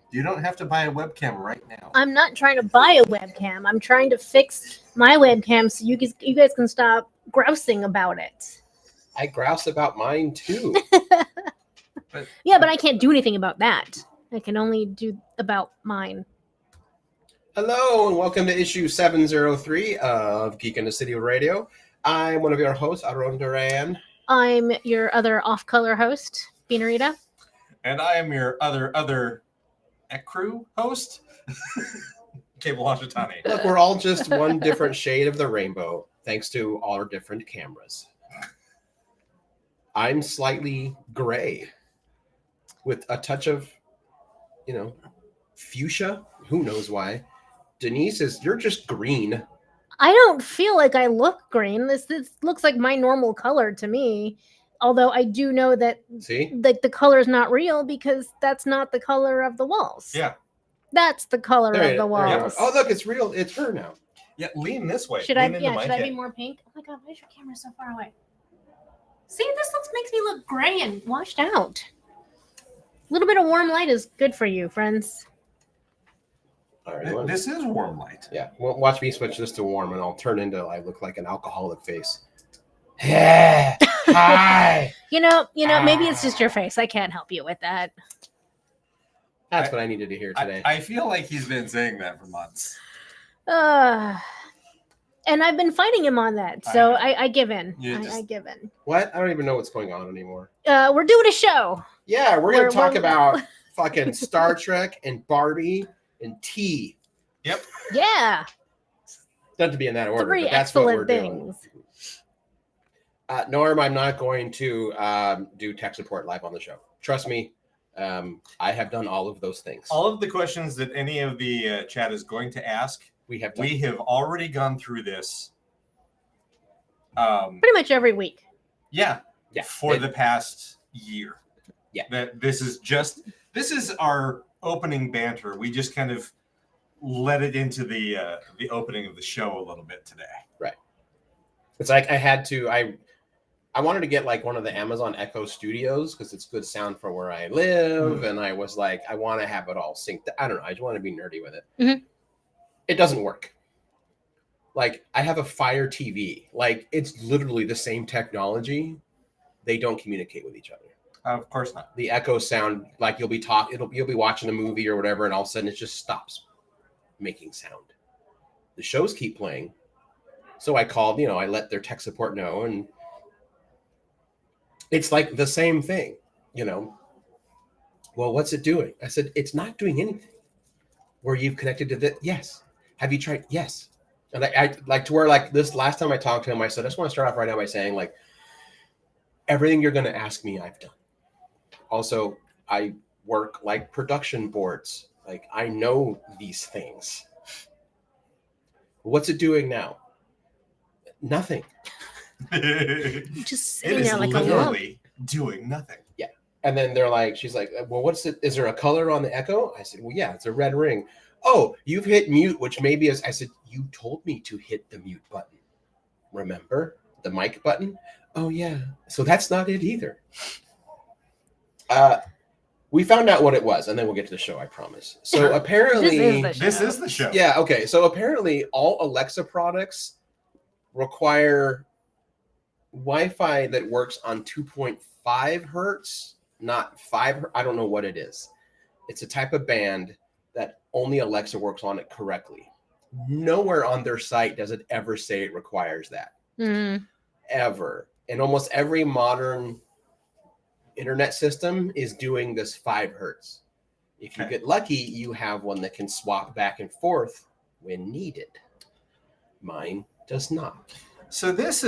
You don't have to buy a webcam right now. I'm not trying to buy a webcam. I'm trying to fix my webcam so you guys can stop grousing about it. I grouse about mine too. Yeah, but I can't do anything about that. I can only do about mine. Hello and welcome to issue 703 of Geek in the City Radio. I'm one of your hosts, Aaron Duran. I'm your other off-color host, Beanarita. And I am your other crew host, Cable Hashitani. Look, we're all just one different shade of the rainbow, thanks to all our different cameras. I'm slightly gray with a touch of, fuchsia. Who knows why? Denise you're just green. I don't feel like I look green. This looks like my normal color to me. Although I do know that the color is not real because that's not the color of the walls. Yeah. That's the color of the walls. Oh, look, it's real. It's her now. Yeah, lean this way. Should I be more pink? Oh my god, why is your camera so far away? See, this makes me look gray and washed out. A little bit of warm light is good for you, friends. All right, this is warm light. Yeah, well, watch me switch this to warm, and I'll turn into I look like an alcoholic face. Yeah. Hi. You know, maybe it's just your face. I can't help you with that. That's what I needed to hear today. I feel like he's been saying that for months. And I've been fighting him on that, so I give in. I give in. What? I don't even know what's going on anymore. We're doing a show. Yeah, we're going to talk about fucking Star Trek and Barbie and tea. Yep. Yeah. Not to be in that order, Three but that's what we're things. doing. Norm, I'm not going to do tech support live on the show. Trust me, I have done all of those things. All of the questions that any of the chat is going to ask, we have already gone through this. Pretty much every week. Yeah. For the past year. Yeah. This is our opening banter. We just kind of let it into the opening of the show a little bit today. Right. It's like I wanted to get like one of the Amazon Echo Studios because it's good sound for where I live. And I was like, I want to have it all synced. I don't know. I just want to be nerdy with it. Mm-hmm. It doesn't work. Like I have a Fire TV. Like it's literally the same technology. They don't communicate with each other. Of course not. The Echo sound, like you'll be watching a movie or whatever, and all of a sudden it just stops making sound. The shows keep playing. So I called, I let their tech support know, and it's like the same thing, Well, what's it doing? I said, it's not doing anything. Were you connected to this? Yes. Have you tried? Yes. And I like to where like this last time I talked to him, I said, I just want to start off right now by saying like, everything you're going to ask me, I've done. Also, I work like production boards. Like I know these things. What's it doing now? Nothing. Just sitting there like literally doing nothing. Yeah. And then she's like, well, what's it? Is there a color on the Echo? I said, well, yeah, it's a red ring. Oh, you've hit mute, which maybe is, I said, you told me to hit the mute button. Remember the mic button? Oh yeah. So that's not it either. We found out what it was, and then we'll get to the show, I promise. So apparently this is the show. Yeah, okay. So apparently all Alexa products require Wi-Fi that works on 2.5 hertz, not 5. I don't know what it is. It's a type of band that only Alexa works on it correctly. Nowhere on their site does it ever say it requires that. Mm-hmm. Ever. And almost every modern internet system is doing this 5 hertz. If you get lucky, you have one that can swap back and forth when needed. Mine does not. So this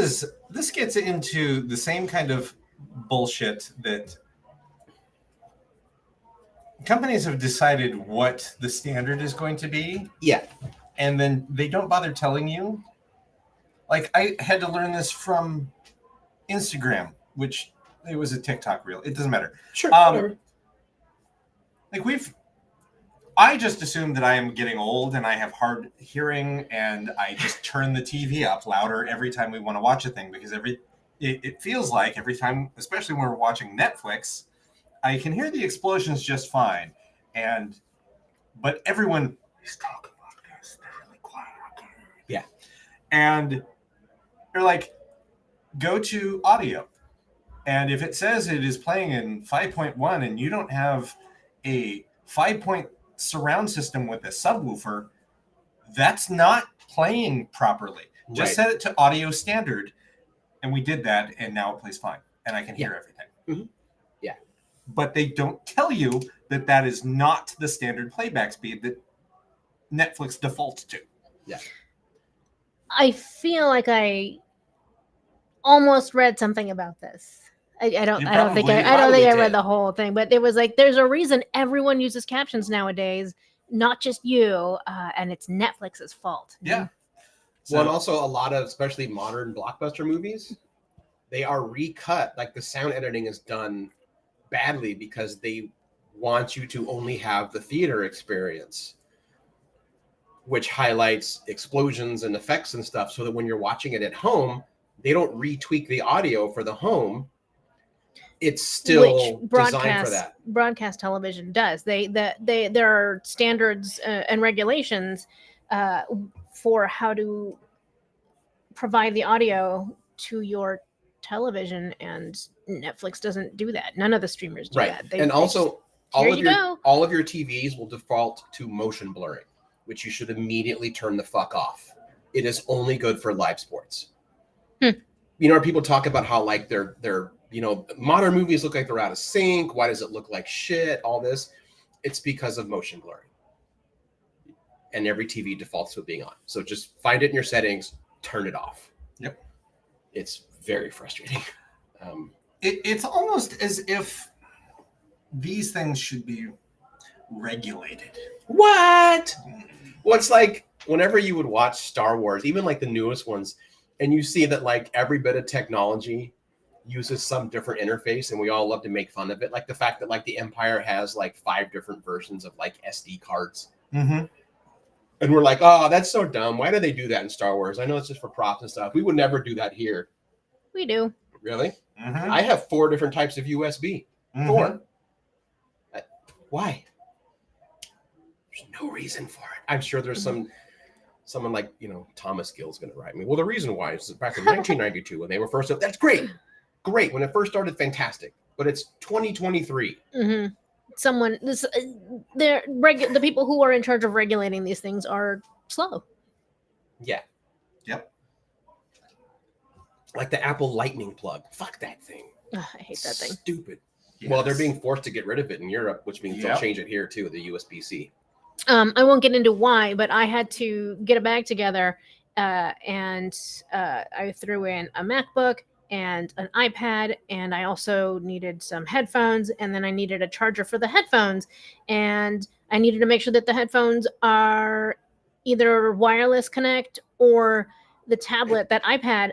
gets into the same kind of bullshit that companies have decided what the standard is going to be. Yeah. And then they don't bother telling you. Like I had to learn this from Instagram, which it was a TikTok reel. It doesn't matter. Sure. Whatever. Like I just assume that I am getting old and I have hard hearing and I just turn the TV up louder every time we want to watch a thing because it feels like every time, especially when we're watching Netflix, I can hear the explosions just fine. And but everyone is talking like this. They're really quiet. Yeah. And you're like, go to audio. And if it says it is playing in 5.1 and you don't have a 5-point surround system with a subwoofer, that's not playing properly. Just set it to audio standard. And we did that, and now it plays fine. And I can hear everything. Mm-hmm. Yeah. But they don't tell you that that is not the standard playback speed that Netflix defaults to. Yeah. I feel like I almost read something about this. I don't think I read the whole thing, but it was like there's a reason everyone uses captions nowadays, not just you, and it's Netflix's fault. Yeah. Well, and also a lot of, especially modern blockbuster movies, they are recut. Like the sound editing is done badly because they want you to only have the theater experience, which highlights explosions and effects and stuff, so that when you're watching it at home, they don't retweak the audio for the home. It's still designed for that. Broadcast television does. There are standards and regulations for how to provide the audio to your television, and Netflix doesn't do that. None of the streamers do that. Also, all of your TVs will default to motion blurring, which you should immediately turn the fuck off. It is only good for live sports. People talk about how like they're modern movies look like they're out of sync. Why does it look like shit? All this, it's because of motion blurring. And every TV defaults to it being on. So just find it in your settings, turn it off. Yep. It's very frustrating. It's almost as if these things should be regulated. What? Well, it's like whenever you would watch Star Wars, even like the newest ones, and you see that like every bit of technology uses some different interface, and we all love to make fun of it. Like the fact that like the Empire has like 5 different versions of like SD cards. Mm-hmm. And we're like, oh, that's so dumb. Why do they do that in Star Wars? I know it's just for props and stuff. We would never do that here. We do. Really? Mm-hmm. I have 4 different types of USB. Mm-hmm. 4. Why? There's no reason for it. I'm sure there's someone like, Thomas Gill's going to write me. Well, the reason why is back in 1992 when they were first up. That's great. Great. When it first started, fantastic. But it's 2023. Mm-hmm. The people who are in charge of regulating these things are slow. Yeah. Yep. Like the Apple Lightning plug. Fuck that thing. Ugh, I hate that thing. Stupid. Yes. Well, they're being forced to get rid of it in Europe, which means they'll change it here too, the USB-C. I won't get into why, but I had to get a bag together, and I threw in a MacBook and an iPad, and I also needed some headphones, and then I needed a charger for the headphones, and I needed to make sure that the headphones are either wireless connect or the tablet, that iPad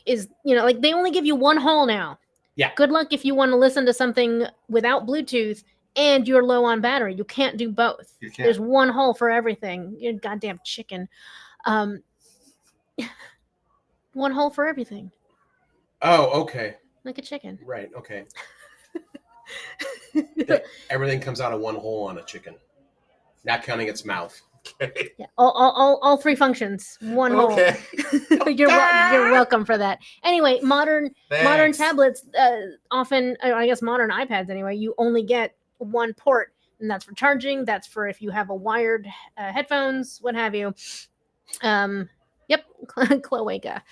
is, like they only give you one hole now. Yeah. Good luck if you want to listen to something without Bluetooth and you're low on battery. You can't do both. You can't. There's one hole for everything. You're a goddamn chicken. One hole for everything. Oh, okay. Like a chicken. Right, okay. Everything comes out of one hole on a chicken. Not counting its mouth. Okay. Yeah, all 3 functions, one hole. You're welcome for that. Anyway, modern tablets, often, I guess modern iPads anyway, you only get one port, and that's for charging. That's for if you have a wired headphones, what have you. Yep, cloaca.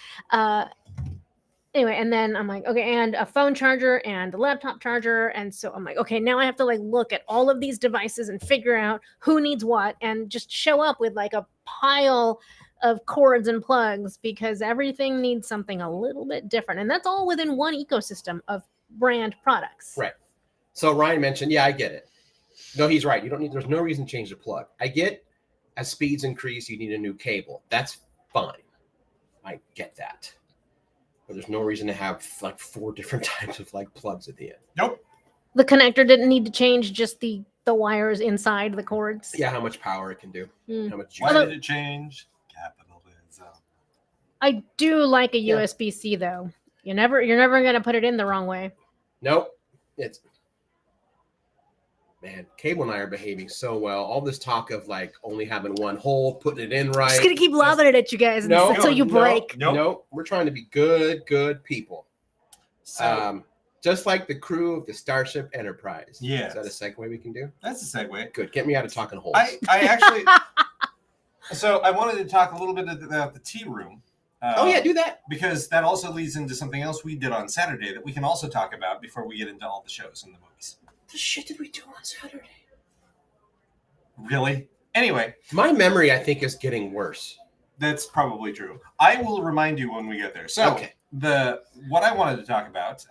Anyway, and then I'm like, okay, and a phone charger and a laptop charger. And so I'm like, okay, now I have to like look at all of these devices and figure out who needs what, and just show up with like a pile of cords and plugs, because everything needs something a little bit different. And that's all within one ecosystem of brand products. Right. So Ryan mentioned, I get it. No, he's right. There's no reason to change the plug. I get as speeds increase, you need a new cable. That's fine. I get that. But there's no reason to have like 4 different types of like plugs at the end. Nope. The connector didn't need to change, just the wires inside the cords. Yeah, how much power it can do. How much Why did it change? Capitalism. I do like a USB-C though. You're never gonna put it in the wrong way. Nope. It's Man, Cable and I are behaving so well. All this talk of like only having one hole, putting it in right. Just gonna keep lobbing it at you guys until you break. Nope. We're trying to be good people. So Just like the crew of the Starship Enterprise. Yes. Is that a segue we can do? that's a segue. Good. Get me out of talking holes. I actually. So I wanted to talk a little bit about the tea room. Oh yeah, do that. Because that also leads into something else we did on Saturday that we can also talk about before we get into all the shows and the movies. What the shit did we do on Saturday? Really? Anyway, my memory, I think, is getting worse. That's probably true. I will remind you when we get there. So okay. What I wanted to talk about,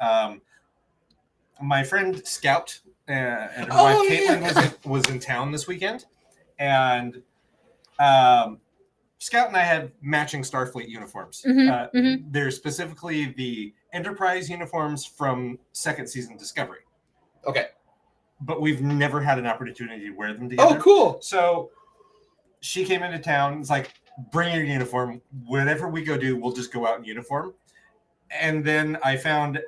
my friend Scout and her wife Caitlin was in town this weekend, and Scout and I had matching Starfleet uniforms. They're specifically the Enterprise uniforms from second season Discovery. Okay. But we've never had an opportunity to wear them together. Oh, cool. So she came into town. It's like, bring your uniform. Whatever we go do, we'll just go out in uniform. And then I found,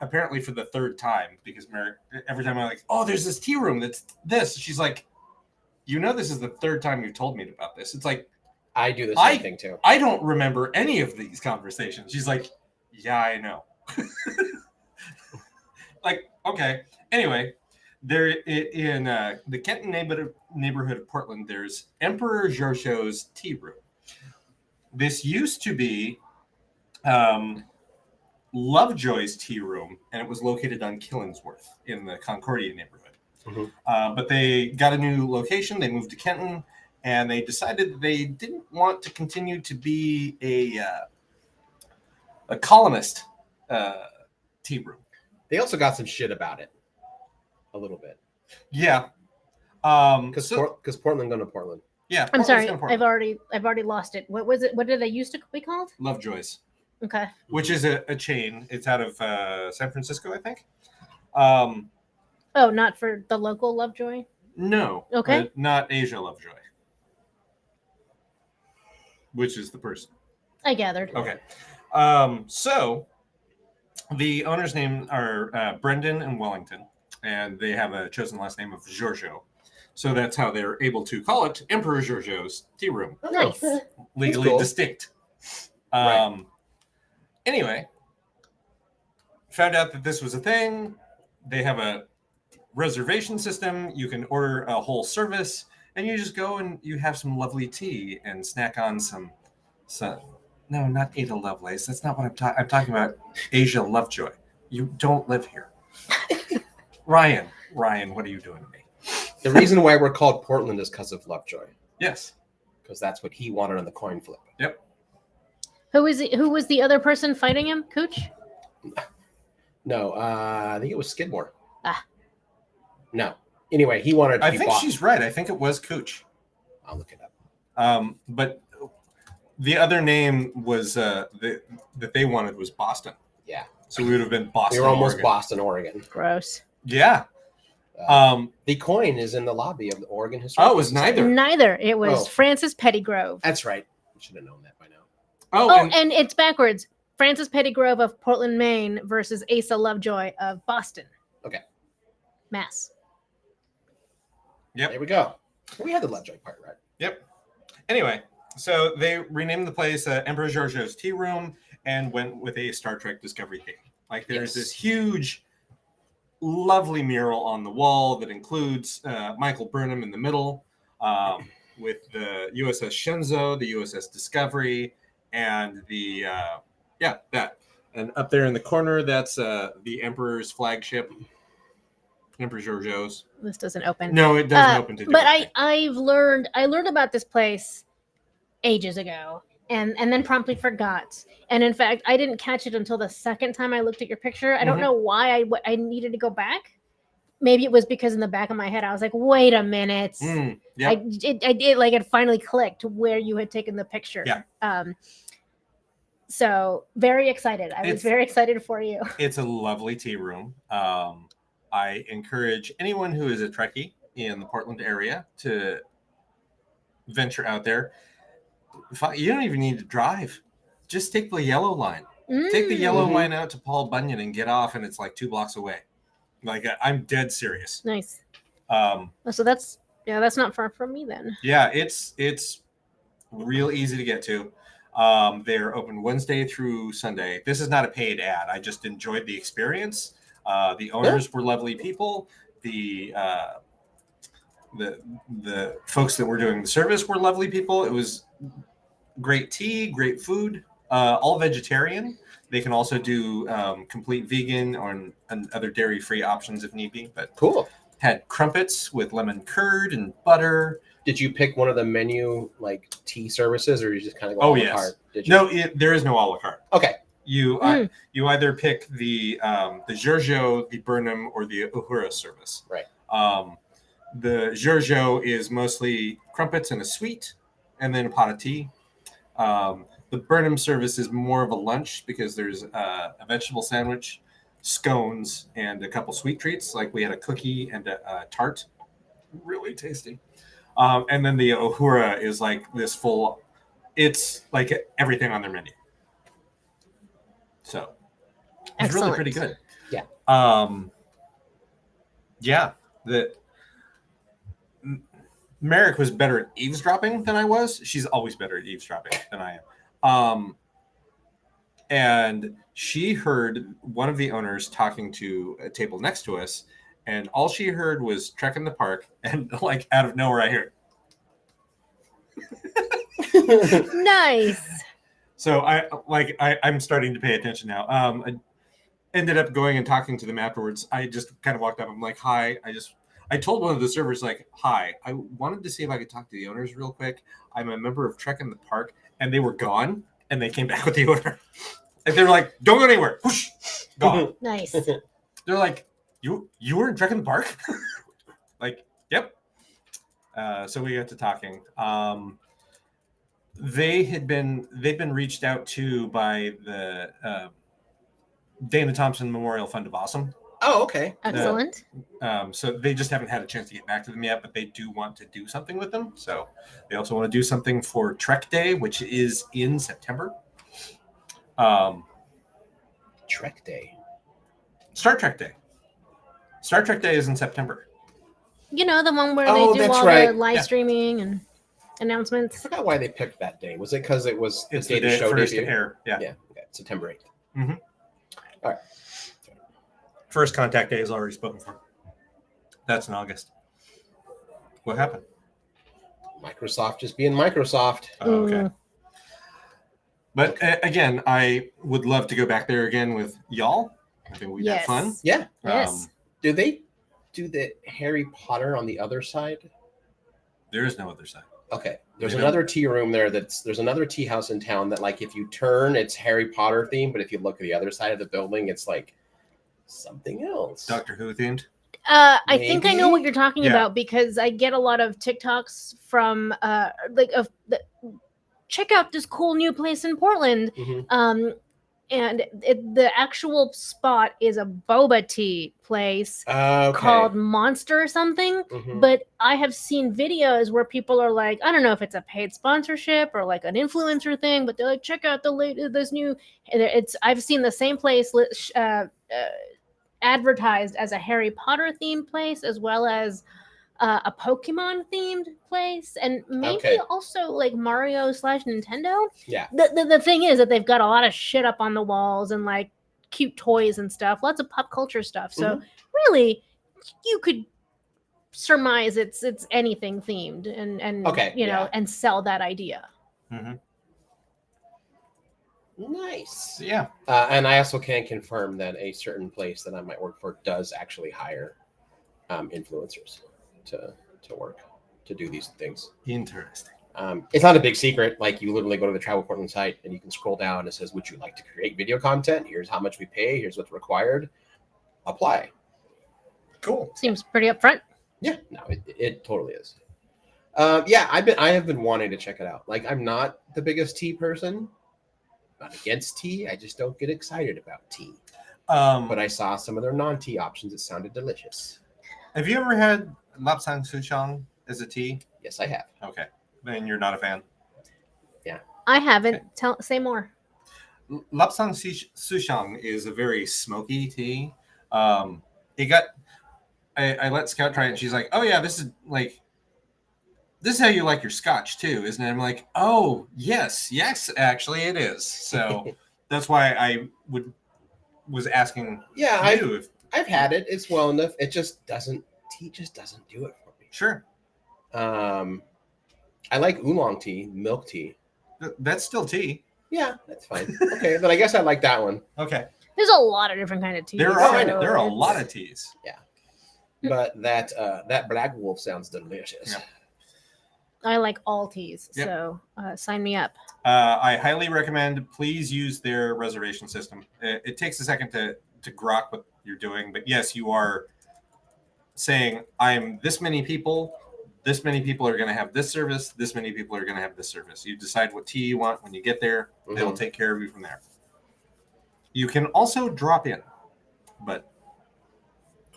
apparently for the third time, because every time I'm like, oh, there's this tea room that's this. She's like, you know, this is the third time you've told me about this. It's like, I do the same thing too. I don't remember any of these conversations. She's like, yeah, I know. Like, okay. Anyway, there in the Kenton neighborhood of Portland, there's Emperor Giorgio's tea room. This used to be Lovejoy's tea room, and it was located on Killingsworth in the Concordia neighborhood. Mm-hmm. But they got a new location. They moved to Kenton, and they decided that they didn't want to continue to be a colonist tea room. They also got some shit about it, a little bit. Yeah, because Portland going to Portland. Yeah, I'm sorry, I've already lost it. What was it? What did they used to be called? Lovejoy's. Okay. Which is a chain. It's out of San Francisco, I think. Oh, not for the local Lovejoy? No. Okay. Not Asia Lovejoy. Which is the person. I gathered. Okay. So the owners' name are Brendan and Wellington, and they have a chosen last name of Giorgio. So that's how they're able to call it Emperor Giorgio's tea room. Nice. Legally distinct. Right. Anyway, found out that this was a thing. They have a reservation system. You can order a whole service, and you just go and you have some lovely tea and snack on some no, not Ada Lovelace. That's not what I'm talking. I'm talking about Asia Lovejoy. You don't live here. Ryan, what are you doing to me? The reason why we're called Portland is because of Lovejoy. Yes. Because that's what he wanted on the coin flip. Yep. Who was the other person fighting him? Cooch? No, I think it was Skidmore. Ah. No. Anyway, he wanted to I think she's right. I think it was Cooch. I'll look it up. But the other name was that they wanted was Boston. Yeah. So we would have been Boston. We were almost Oregon. Boston, Oregon. Gross. Yeah. The coin is in the lobby of the Oregon Historical Oh, it was Society. Neither. It was Francis Pettygrove. That's right. I should have known that by now. Oh, and it's backwards. Francis Pettygrove of Portland, Maine versus Asa Lovejoy of Boston. Okay. Mass. Yep. There we go. We had the Lovejoy part, right? Yep. Anyway, so they renamed the place Emperor Giorgio's Tea Room and went with a Star Trek Discovery theme. Like there's this huge, lovely mural on the wall that includes Michael Burnham in the middle with the USS Shenzhou, the USS Discovery, and the that. And up there in the corner, that's the Emperor's flagship, Emperor Giorgio's. This doesn't open. No, it doesn't open today. But I learned about this place ages ago and then promptly forgot. And in fact, I didn't catch it until the second time I looked at your picture. I don't know why I needed to go back. Maybe it was because in the back of my head I was like, wait a minute. Yep. I did, like, it finally clicked where you had taken the picture. Yeah. So very excited. I was very excited for you. It's a lovely tea room. I encourage anyone who is a Trekkie in the Portland area to venture out there. You don't even need to drive. Just take the yellow line. Take the yellow line out to Paul Bunyan and get off, and it's like 2 blocks away. Like, I'm dead serious. Nice. So that's not far from me then. Yeah, it's real easy to get to. They're open Wednesday through Sunday. This is not a paid ad. I just enjoyed the experience. The owners were lovely people. The folks that were doing the service were lovely people. It was great tea, great food, all vegetarian. They can also do complete vegan and other dairy-free options if need be. But Cool. had crumpets with lemon curd and butter. Did you pick one of the menu like tea services, or you just kind of go Oh, a la yes. carte? Did you? No, there is no a la carte. Okay. You either pick the Giorgio, the Burnham, or the Uhura service. Right. The Giorgio is mostly crumpets and a sweet, and then a pot of tea. The Burnham service is more of a lunch because there's a vegetable sandwich, scones, and a couple sweet treats. Like we had a cookie and a tart. Really tasty. And then the Uhura is like this full, it's like everything on their menu. So it's really pretty good. Yeah. Yeah. Merrick was better at eavesdropping than I was. She's always better at eavesdropping than I am. And she heard one of the owners talking to a table next to us, and all she heard was Trek in the Park, and like out of nowhere, I hear it. Nice. So I'm starting to pay attention now. I ended up going and talking to them afterwards. I just kind of walked up. I'm like, hi. I told one of the servers, like, hi, I wanted to see if I could talk to the owners real quick. I'm a member of Trek in the Park, and they were gone, and they came back with the owner. And they were like, don't go anywhere. Whoosh, gone. Nice. They're like, you were in Trek in the Park? Like, yep. So we got to talking. They've been reached out to by the Dana Thompson Memorial Fund of Awesome. Oh, okay. Excellent. So they just haven't had a chance to get back to them yet, but they do want to do something with them. So they also want to do something for Trek Day, which is in September. Trek Day. Star Trek Day. Star Trek Day is in September. You know, the one where Oh, they do that's all right. the live Yeah. streaming and I announcements. forgot why they picked that day. Was it because it was It's the the day the day show first debuted? to air. Yeah. Yeah. Okay. September 8th. Mm-hmm. All right. First contact day is already spoken for. That's in August. What happened? Microsoft just being Microsoft. Oh, okay. But again, I would love to go back there again with y'all. I think we'd have fun. Yeah. Yes. Do they do the Harry Potter on the other side? There is no other side. Okay. There's They another tea room there there's another tea house in town that, like, if you turn, it's Harry Potter themed, but if you look at the other side of the building, it's like something else. Doctor Who themed. I think I know Maybe? what you're talking Yeah. about because I get a lot of TikToks from check out this cool new place in Portland. Mhm. And the actual spot is a boba tea place Okay. called Monster or something. Mhm. But I have seen videos where people are like, I don't know if it's a paid sponsorship or like an influencer thing, but they're like, check out this new. I've seen the same place advertised as a Harry Potter themed place as well as a Pokemon themed place, and maybe Okay. also like Mario / Nintendo. Yeah. The thing is that they've got a lot of shit up on the walls and like cute toys and stuff, lots of pop culture stuff. So Mhm. really, you could surmise it's anything themed and Okay, you know yeah. and sell that idea. Mm-hmm. Nice. Yeah. And I also can confirm that a certain place that I might work for does actually hire influencers to work to do these things. Interesting. It's not a big secret. Like, you literally go to the Travel Portland site and you can scroll down and it says, would you like to create video content? Here's how much we pay. Here's what's required. Apply. Cool. Seems pretty upfront. Yeah, no, it totally is. Yeah, I have been wanting to check it out. Like, I'm not the biggest tea person. Not against tea. I just don't get excited about tea. But I saw some of their non-tea options. It sounded delicious. Have you ever had Lapsang Souchong as a tea? Yes, I have. Okay. Then you're not a fan. I haven't. Say more. Lapsang Souchong is a very smoky tea. I I let Scout try it, and she's like, "Oh yeah, this is how you like your scotch too, isn't it?" I'm like, "Oh yes, actually it is." So that's why I was asking Yeah, you if I've had it. It's well enough. It just doesn't. Tea just doesn't do it for me. sure. I like oolong tea, milk tea. That's still tea. Yeah, that's fine. Okay, but I guess I like that one. Okay. There's a lot of different kind of teas. There I are know. there are a it's- lot of teas. But that Black Wolf sounds delicious. Yeah. I like all teas, Yep. so sign me up. I highly recommend. Please use their reservation system. It takes a second to grok what you're doing, but yes, you are saying I'm this many people. This many people are going to have this service. This many people are going to have this service. You decide what tea you want when you get there. They'll take care of you from there. You can also drop in, but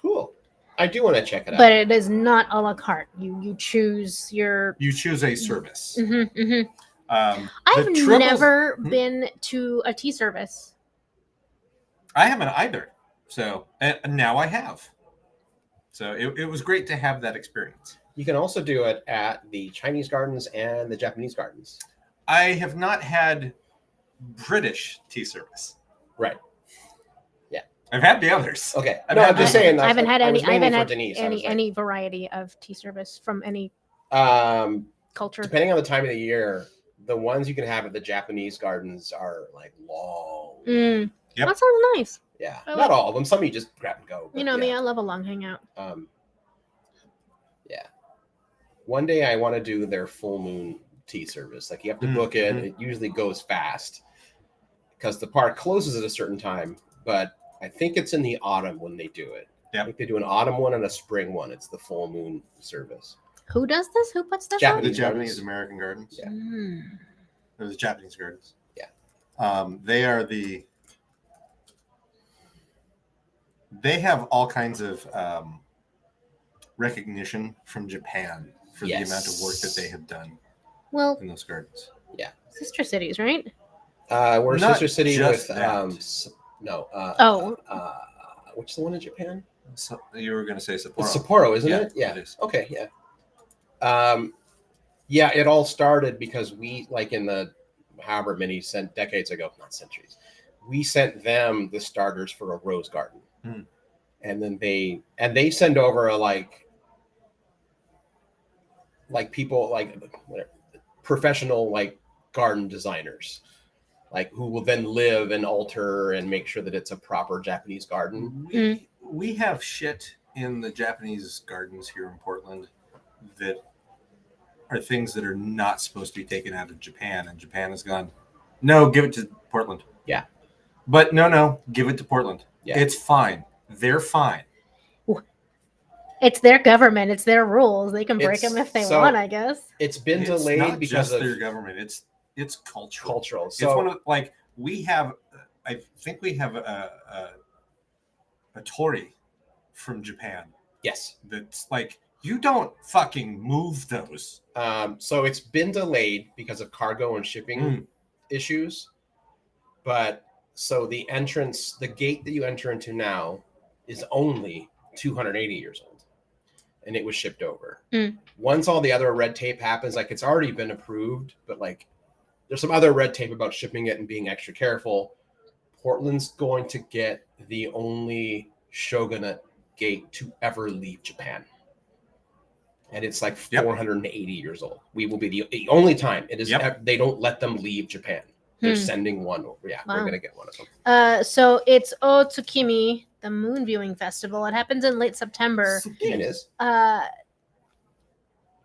Cool. I do want to check it out. But it is not a la carte. You choose your. you choose a service. Mhm, mhm. The I've triples- never Hmm? been to a tea service. I haven't either. So and now I have. So it was great to have that experience. You can also do it at the Chinese gardens and the Japanese gardens. I have not had British tea service. Right. I've had the others. Okay. I've No, had I'm just the- saying. I haven't had any. was I mainly haven't for had Denise. I was like, any variety of tea service from any culture. depending on the time of the year, the ones you can have at the Japanese gardens are like long. Yep. That sounds nice. Yeah. I Not like- all of them. Some you just grab and go. You but know me, yeah. I love a long hangout. Yeah. One day I want to do their full moon tea service. Like you have to Mm, book it. mhm. It usually goes fast because the park closes at a certain time. But I think it's in the autumn when they do it. Yep. I think they do an autumn one and a spring one. It's the full moon service. Who does this? Who puts this The on? Japanese Japanese gardens. American gardens. Yeah. Or the Japanese gardens. Yeah. They are they have all kinds of recognition from Japan for the amount of work that they have done Well, in those gardens. sister cities, right? We're Not sister city just with that. what's the one in Japan? So you were going to say Sapporo. It's Sapporo, isn't Yeah, it? Yeah. it is. Okay. Yeah. Yeah. It all started because we, like in the however many decades ago, not centuries, we sent them the starters for a rose garden, and then they send over a like people like whatever, professional like garden designers, like who will then live and alter and make sure that it's a proper Japanese garden. We have shit in the Japanese gardens here in Portland that are things that are not supposed to be taken out of Japan, and Japan has gone, no, give it to Portland. Yeah. But no, give it to Portland. Yeah. It's fine. They're fine. It's their government. It's their rules. They can break It's- them if they so- want, I guess. It's been It's delayed not because just of their government. It's cultural. cultural. It's So one of like we have. I think we have a tori from Japan yes. that's like you don't fucking move those. So it's been delayed because of cargo and shipping issues. But so the gate that you enter into now is only 280 years old, and it was shipped over. Once all the other red tape happens, like it's already been approved, but like there's some other red tape about shipping it and being extra careful. Portland's going to get the only shogunate gate to ever leave Japan. And it's like 480 years old. We will be the only time it is. They don't let them leave Japan. They're sending one over. Yeah, Wow. we're gonna get one of them. So it's Otsukimi, the moon viewing festival. It happens in late September. Yeah, it is.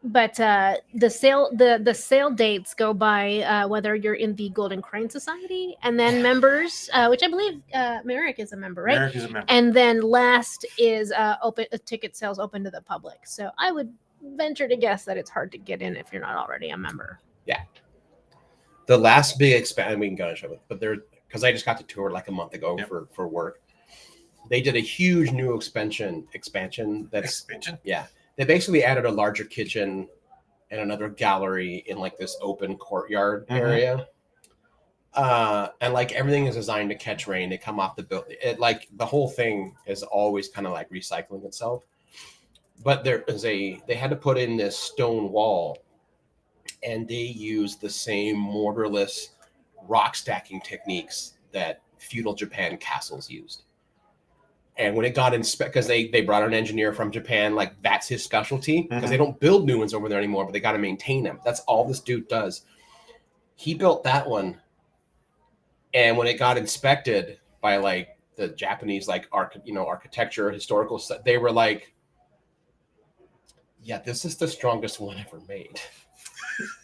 But the sale dates go by whether you're in the Golden Crane Society, and then members, which I believe Merrick is a member, right? Merrick is a member. And then last is open ticket sales open to the public. So I would venture to guess that it's hard to get in if you're not already a member. Yeah. The last big expansion, we can go and show it, but there, because I just got to tour like a month ago for work. They did a huge new expansion. Yeah. They basically added a larger kitchen and another gallery in like this open courtyard area. And like everything is designed to catch rain. They come off the building. It like the whole thing is always kind of like recycling itself. But they had to put in this stone wall, and they used the same mortarless rock stacking techniques that feudal Japan castles used. And when it got inspected, because they brought an engineer from Japan, like that's his specialty, because they don't build new ones over there anymore, but they got to maintain them. That's all this dude does. He built that one, and when it got inspected by like the Japanese like architecture historical stuff, they were like, yeah, this is the strongest one ever made.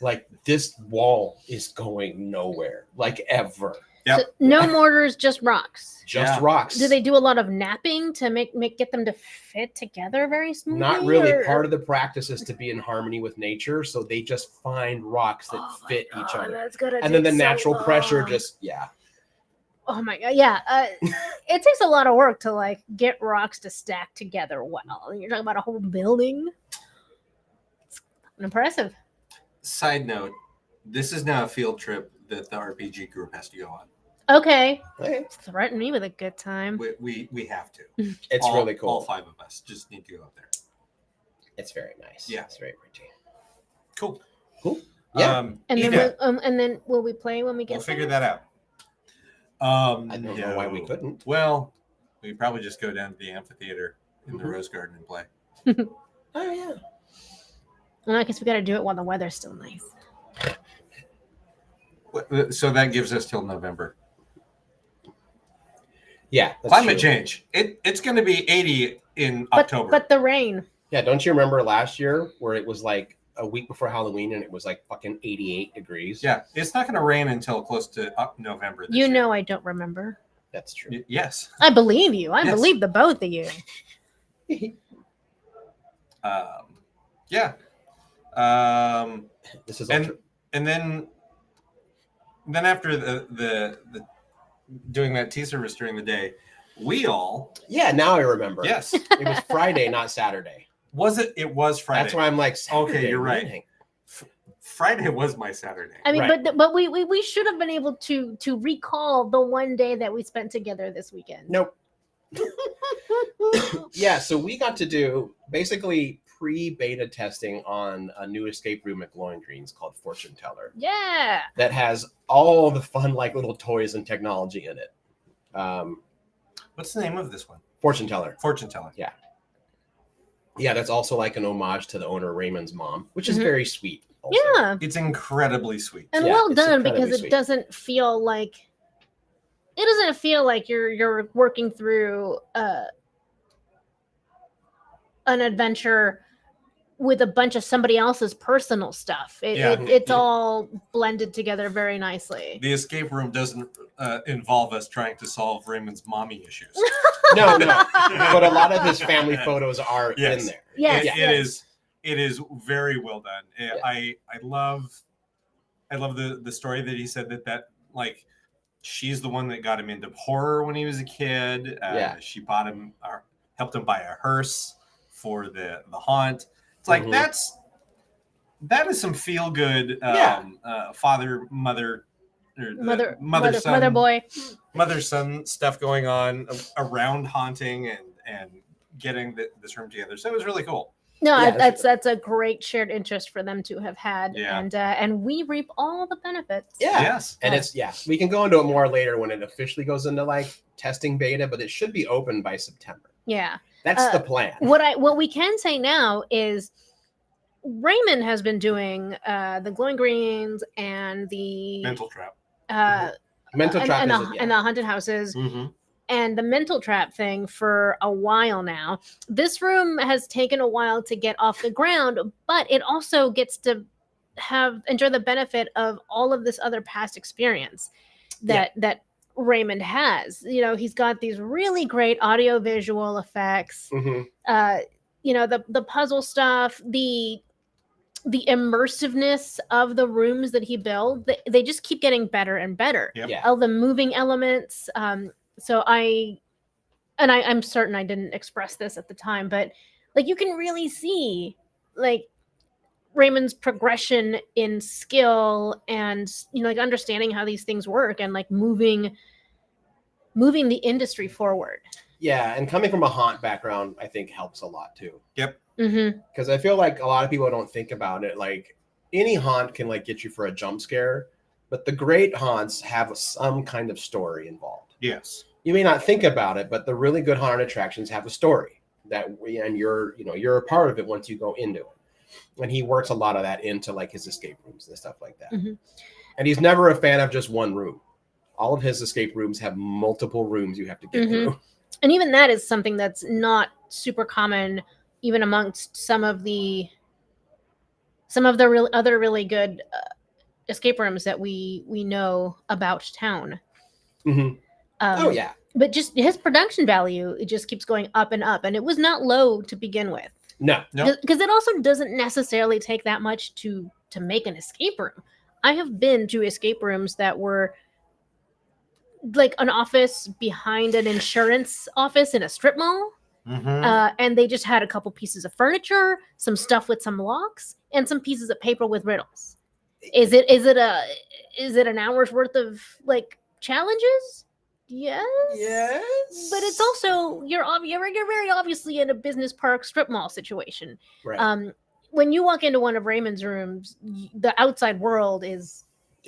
Like this wall is going nowhere, like ever. Yep. So no mortars, just rocks. Just Yeah. rocks. Do they do a lot of napping to get them to fit together very smoothly? Not really. or- Part of the practice is to be in harmony with nature, so they just find rocks that Oh my fit God, each other. That's gonna And then the take so natural pressure long. just Oh my God, yeah. It takes a lot of work to like get rocks to stack together well. And you're talking about a whole building. It's impressive. Side note: this is now a field trip that the RPG group has to go on. Okay, Okay. threaten me with a good time. We have to. It's really cool. All 5 of us just need to go up there. It's very nice. Yeah. It's very pretty. Cool. Yeah. And then, Ida, and then will we play when we get we'll figure there? that out. I don't know why we couldn't. Well, we probably just go down to the amphitheater in the Mhm. Rose Garden and play. Oh yeah. Well, I guess we got to do it while the weather's still nice. So that gives us till November. Yeah. That's Climate true. change. It's going to be 80 in But October. but the rain. Yeah. Don't you remember last year where it was like a week before Halloween and it was like fucking 88 degrees? Yeah, it's not going to rain until close to November. This You year. know I don't remember. That's true. Yes. I believe you. I Yes. believe the both of you. Yeah. This is And then after the doing that tea service during the day, we all yeah. Now I remember. yes. It was Friday, not Saturday. Was it? It was Friday. That's why I'm like, Saturday, you're right. evening. Friday was my Saturday. I mean, Right. but we should have been able to recall the one day that we spent together this weekend. Nope. Yeah, so we got to do basically pre-beta testing on a new escape room at Glowing Greens called Fortune Teller Yeah. that has all the fun like little toys and technology in it. What's the name of this one? Fortune Teller. Fortune teller. Yeah, that's also like an homage to the owner Raymond's mom, which is Mhm. very sweet. Also. Yeah. It's incredibly sweet. And Yeah, well it's done incredibly because it sweet. doesn't feel like you're working through an adventure with a bunch of somebody else's personal stuff. It's Yeah. all blended together very nicely. The escape room doesn't involve us trying to solve Raymond's mommy issues. No, but a lot of his family photos are Yes. in there. Yes, It- it is very well done. Yeah. I love the story that he said that like she's the one that got him into horror when he was a kid. Yeah. She bought him or helped him buy a hearse for the haunt. It's like Mhm. that is some feel good father mother or Mother son boy. mother son stuff going on around haunting and getting this room together. So it was really cool. No, Yeah, that's a great shared interest for them to have had, Yeah. and we reap all the benefits. Yeah. Yes. And we can go into it more later when it officially goes into like testing beta, but it should be open by September. Yeah. That's the plan. What we can say now is Raymond has been doing the glowing greens and the Mental trap. Mental and, trap and, is the, and the haunted houses Mm-hmm. and the mental trap thing for a while now. This room has taken a while to get off the ground, but it also gets to enjoy the benefit of all of this other past experience that Raymond has. You know, he's got these really great audio visual effects. Mhm. The puzzle stuff, the immersiveness of the rooms that he built, they just keep getting better and better. Yep. Yeah. All the moving elements. So I'm certain I didn't express this at the time, but like you can really see like Raymond's progression in skill and like understanding how these things work and like moving the industry forward. Yeah, and coming from a haunt background, I think helps a lot too. Yep. Mm-hmm. Because I feel like a lot of people don't think about it. Like any haunt can like get you for a jump scare, but the great haunts have some kind of story involved. Yes. You may not think about it, but the really good haunted attractions have a story and you're a part of it once you go into it. And he works a lot of that into like his escape rooms and stuff like that. Mm-hmm. And he's never a fan of just one room. All of his escape rooms have multiple rooms you have to get through. And even that is something that's not super common, even amongst some of the other really good escape rooms that we know about town. Mm-hmm. Oh yeah. But just his production value, it just keeps going up and up, and it was not low to begin with. No. Because it also doesn't necessarily take that much to make an escape room. I have been to escape rooms that were like an office behind an insurance office in a strip mall. Mm-hmm. And they just had a couple pieces of furniture, some stuff with some locks, and some pieces of paper with riddles. Is it an hour's worth of like challenges? Yes. Yes. But it's also you're very obviously in a business park strip mall situation. Right. When you walk into one of Raymond's rooms, the outside world is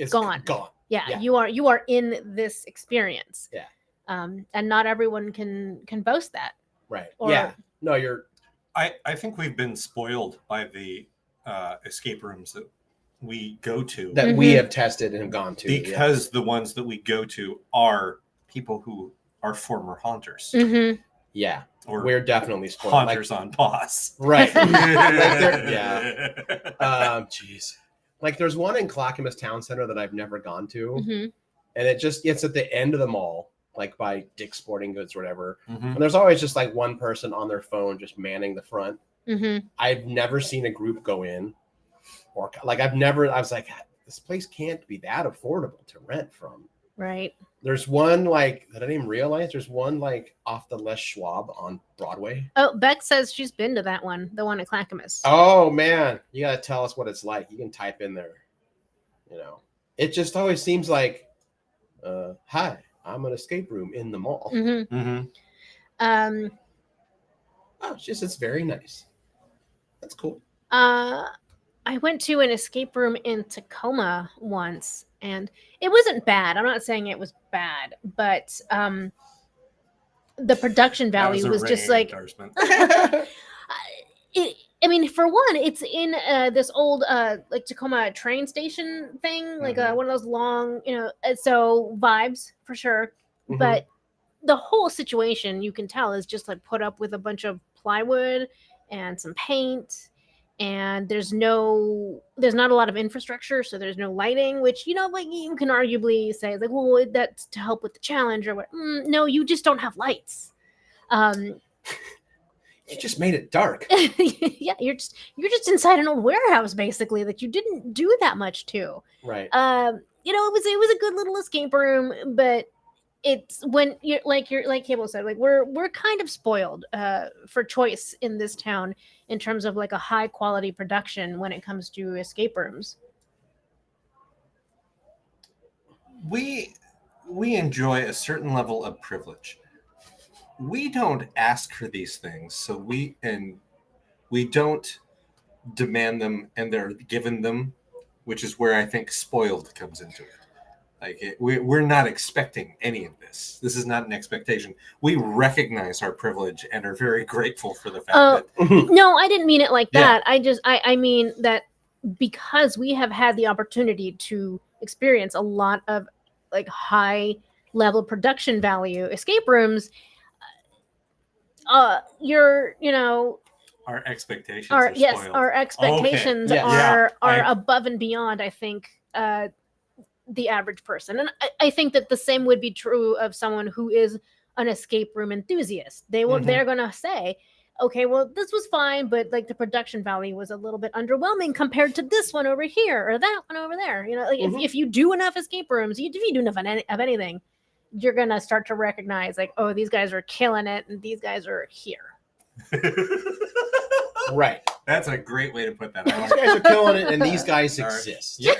gone. Yeah, you are in this experience. Yeah. And not everyone can boast that. Right. Or, yeah. No, you're. I think we've been spoiled by the escape rooms that we go to. That we have tested and have gone to. Because the ones that we go to are people who are former haunters. Mm-hmm. Yeah. Or we're definitely spoiled. Haunters on pause. Right. Yeah. Jeez. Like there's one in Clackamas Town Center that I've never gone to. Mm-hmm. And it just gets at the end of the mall, like by Dick's Sporting Goods or whatever. Mm-hmm. And there's always just like one person on their phone just manning the front. Mm-hmm. I've never seen a group go in. Or like I was like, this place can't be that affordable to rent from. Right. There's one like that I didn't even realize. There's one like off the Les Schwab on Broadway. Oh, Beck says she's been to that one, the one at Clackamas. Oh man, you gotta tell us what it's like. You can type in there. You know, it just always seems like, hi, I'm an escape room in the mall. Mm-hmm. Mm-hmm. It's very nice. That's cool. I went to an escape room in Tacoma once, and it wasn't bad. I'm not saying it was bad, but the production value was just like I mean, for one, it's in this old like Tacoma train station thing, like one of those long, so vibes for sure. Mm-hmm. But the whole situation, you can tell, is just like put up with a bunch of plywood and some paint. And there's not a lot of infrastructure, so there's no lighting, which, like you can arguably say like, well, that's to help with the challenge or what. No, you just don't have lights. You just made it dark. Yeah, you're just inside an old warehouse basically that you didn't do that much to. Right. It was a good little escape room, but it's when you're like Cable said, like we're kind of spoiled for choice in this town in terms of like a high quality production when it comes to escape rooms. We enjoy a certain level of privilege. We don't ask for these things, so we don't demand them, and they're given them, which is where I think spoiled comes into it. Like we're not expecting any of this. This is not an expectation. We recognize our privilege and are very grateful for the fact that. No, I didn't mean it like that. I mean that because we have had the opportunity to experience a lot of like high level production value escape rooms. Our expectations are spoiled. Our expectations are above and beyond, I think, the average person. And I think that the same would be true of someone who is an escape room enthusiast. They're going to say, okay, well, this was fine, but like the production value was a little bit underwhelming compared to this one over here or that one over there. If you do enough escape rooms, if you do enough of anything, you're going to start to recognize like, oh, these guys are killing it and these guys are here. Right. That's a great way to put that. These guys are killing it and these guys exist. Yep.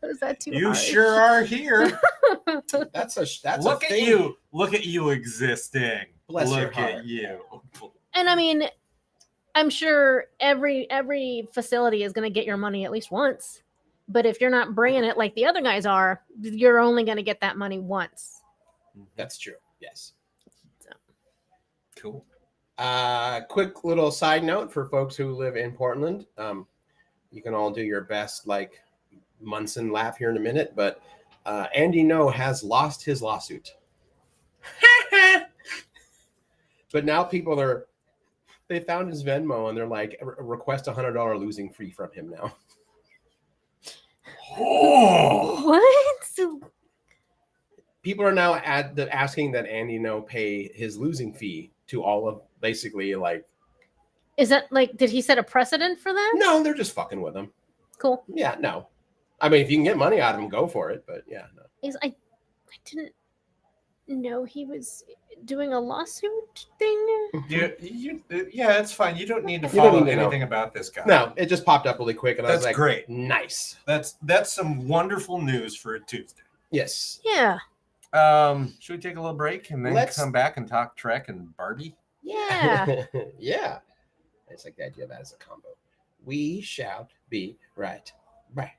Is that too You hard? sure are here. That's look a at thing. you. Look at you existing. Bless your Look heart. at you. And I mean, I'm sure every facility is going to get your money at least once. But if you're not bringing it like the other guys are, you're only going to get that money once. That's true. Yes. Cool. Quick little side note for folks who live in Portland. You can all do your best, like Munson laugh here in a minute, but Andy No has lost his lawsuit. But now they found his Venmo and they're like, request $100 losing fee from him now. Oh, What? People are now asking that Andy No pay his losing fee to all of basically like. Is that like, did he set a precedent for that? No, they're just fucking with him. Cool. Yeah, no. I mean, if you can get money out of him, go for it. But yeah, no. I didn't know he was doing a lawsuit thing. yeah, it's fine. You don't need to You don't follow need to know. anything about this guy. No, it just popped up really quick, and I was That's like, great. Nice. That's some wonderful news for a Tuesday. Yes. Yeah. Should we take a little break and then Let's- come back and talk Trek and Barbie? Yeah. Yeah. I just like the idea of that as a combo. We shall be right back.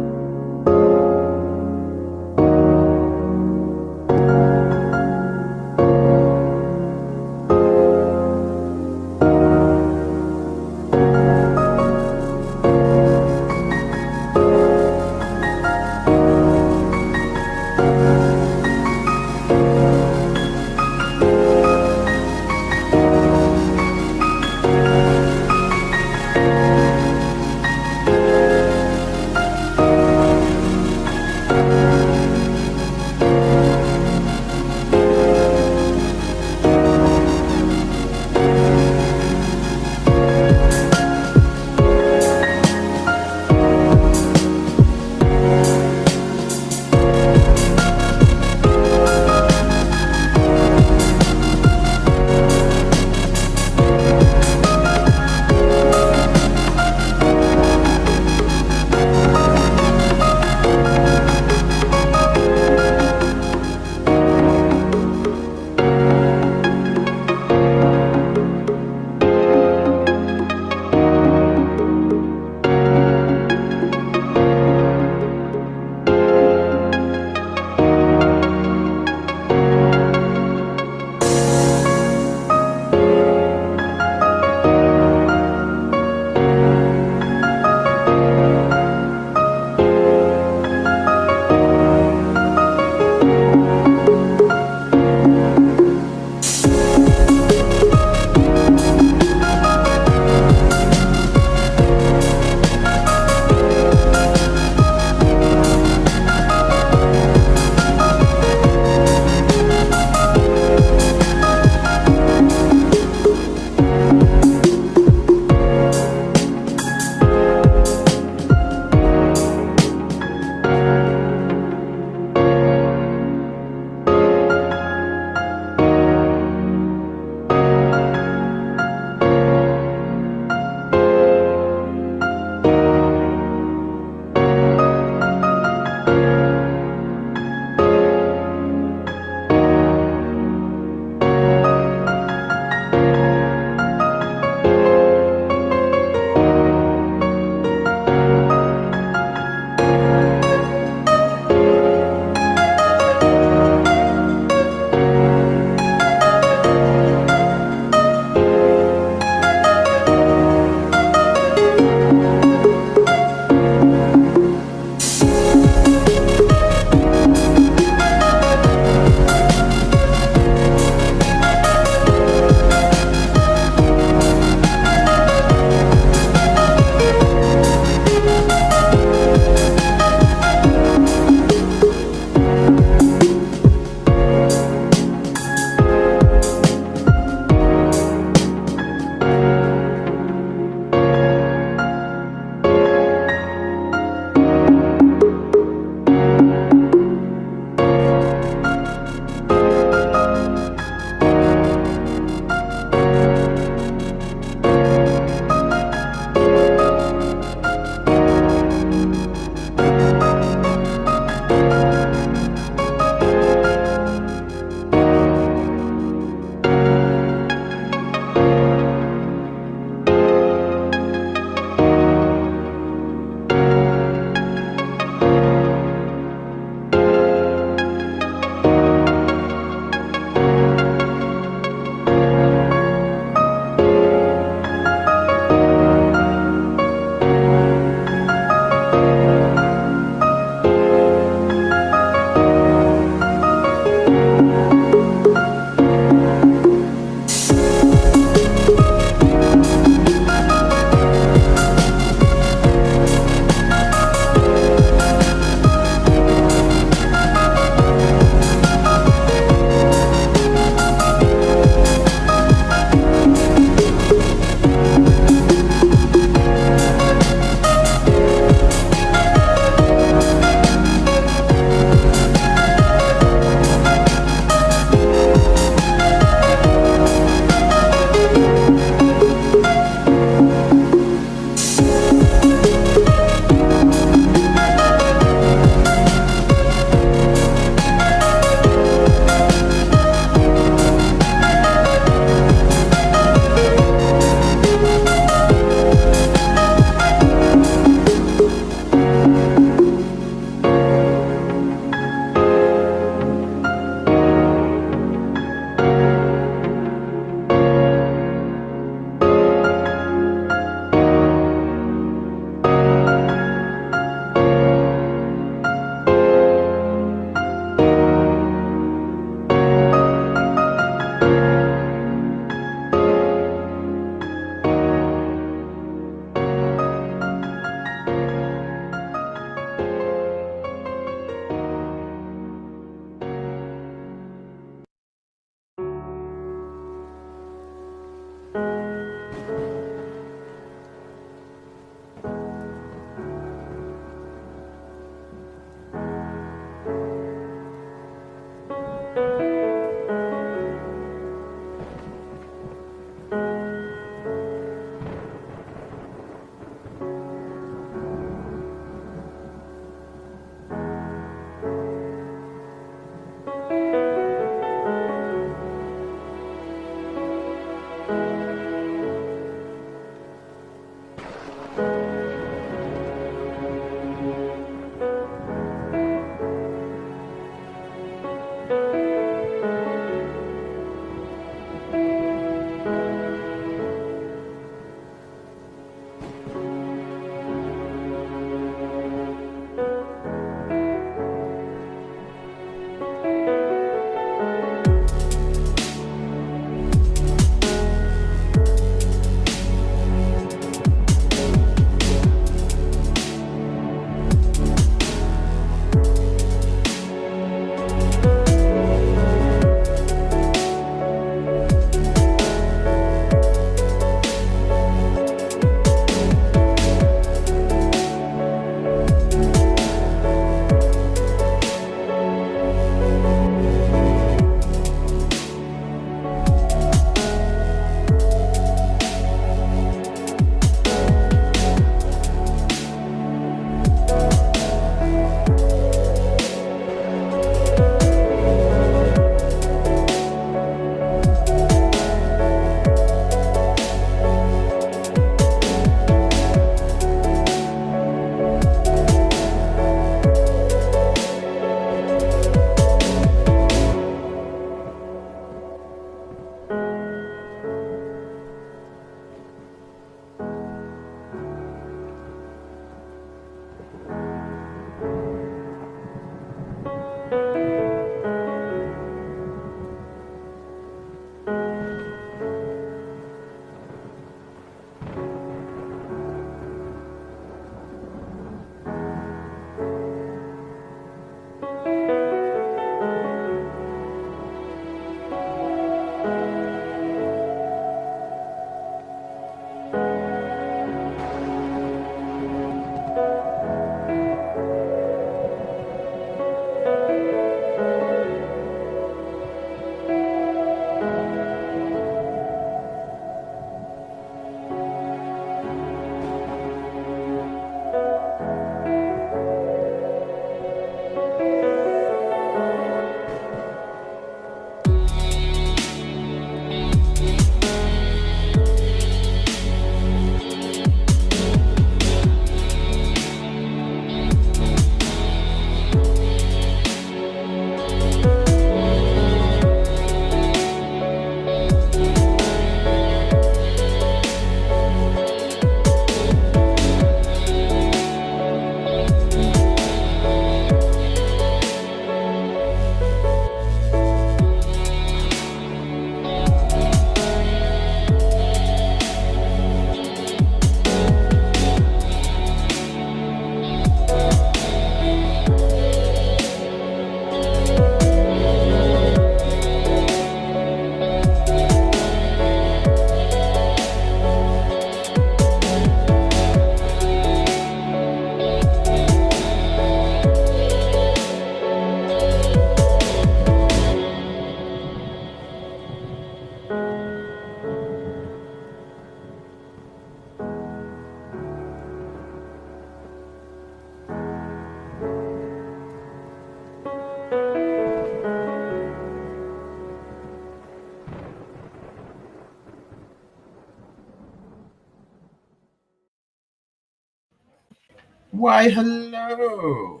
Why, hello.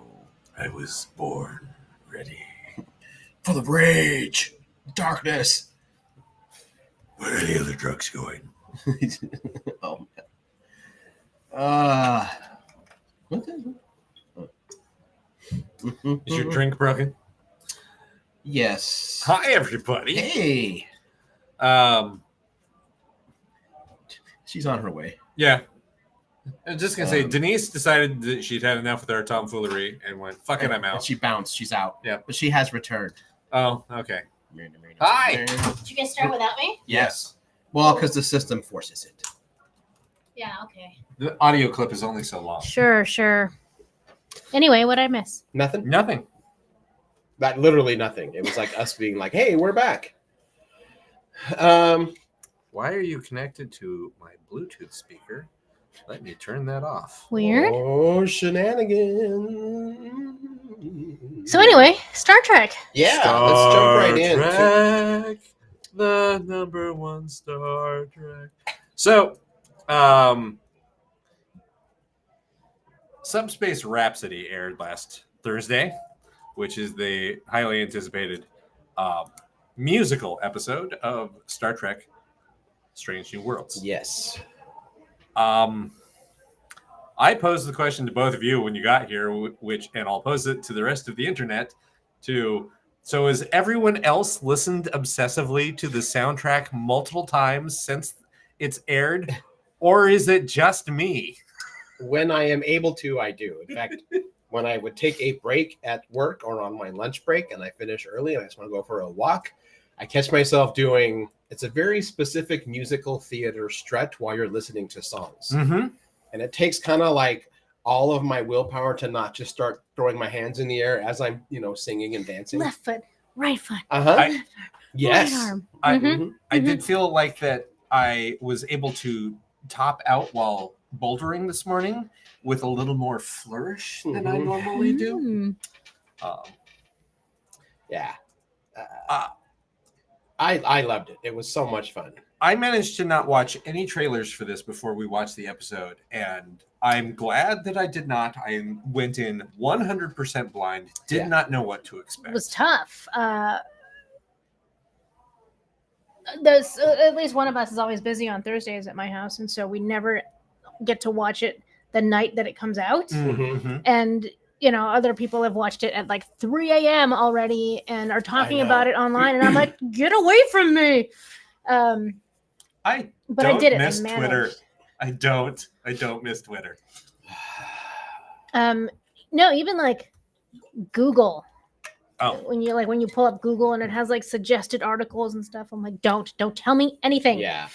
I was born ready. Full of rage, darkness. Where are the other drugs going? Oh, what the? Is your drink broken? Yes. Hi, everybody. Hey. She's on her way. Yeah. I'm just gonna say, Denise decided that she'd had enough with our tomfoolery and went, "Fuck it, I'm And out." she bounced. She's out. Yeah. But she has returned. Oh, okay. Hi. Did you guys start without me? Yes. Well, because the system forces it. Yeah, okay. The audio clip is only so long. Sure. Anyway, what'd I miss? Nothing? Nothing. That literally nothing. It was like us being like, hey, we're back. Why are you connected to my Bluetooth speaker? Let me turn that off. Weird. Oh, shenanigans. So anyway, Star Trek. Yeah, let's jump right in. Trek, the number one Star Trek. So, Subspace Rhapsody aired last Thursday, which is the highly anticipated musical episode of Star Trek Strange New Worlds. Yes. I posed the question to both of you when you got here, and I'll pose it to the rest of the internet too. So has everyone else listened obsessively to the soundtrack multiple times since it's aired? Or is it just me? When I am able to, I do. In fact, when I would take a break at work or on my lunch break and I finish early and I just want to go for a walk, I catch myself doing, it's a very specific musical theater stretch while you're listening to songs. Mm-hmm. And it takes kind of like all of my willpower to not just start throwing my hands in the air as I'm, singing and dancing. Left foot, right foot. Yes. Right arm. I did feel like that I was able to top out while bouldering this morning with a little more flourish than I normally do. Yeah. I loved it. It was so much fun. I managed to not watch any trailers for this before we watched the episode, and I'm glad that I did not. I went in 100% blind, did not know what to expect. It was tough. At least one of us is always busy on Thursdays at my house, and so we never get to watch it the night that it comes out. Mm-hmm. And other people have watched it at like 3 a.m. already and are talking about it online, and I'm like, get away from me. I did it. Miss I Twitter. I don't miss Twitter. No, even like Google. Oh. When you pull up Google and it has like suggested articles and stuff, I'm like, don't tell me anything. Yeah.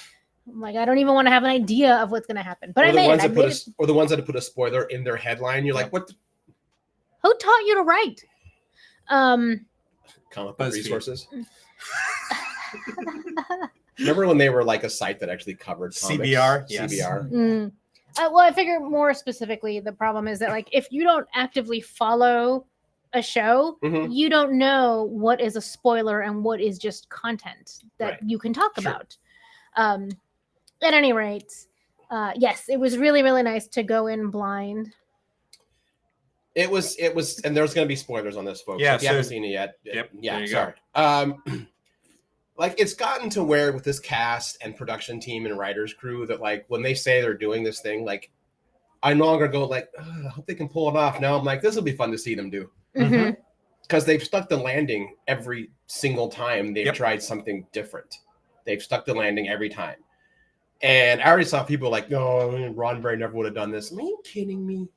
I'm like, I don't even want to have an idea of what's gonna happen. But or I made it. Or the ones that put a spoiler in their headline. You're like, what? Who taught you to write? Comic book resources. Remember when they were like a site that actually covered comics? CBR? Yes. CBR. Well, I figure more specifically, the problem is that like if you don't actively follow a show, you don't know what is a spoiler and what is just content that you can talk about. At any rate, yes, it was really, really nice to go in blind. It was, and there's going to be spoilers on this, folks. Yeah, if you haven't seen it yet. Yep. Yeah, sorry. Like it's gotten to where with this cast and production team and writers crew that like when they say they're doing this thing, like I no longer go like, I hope they can pull it off. Now I'm like, this will be fun to see them do. Because they've stuck the landing every single time they've tried something different. They've stuck the landing every time. And I already saw people like, no, Roddenberry never would have done this. Are you kidding me?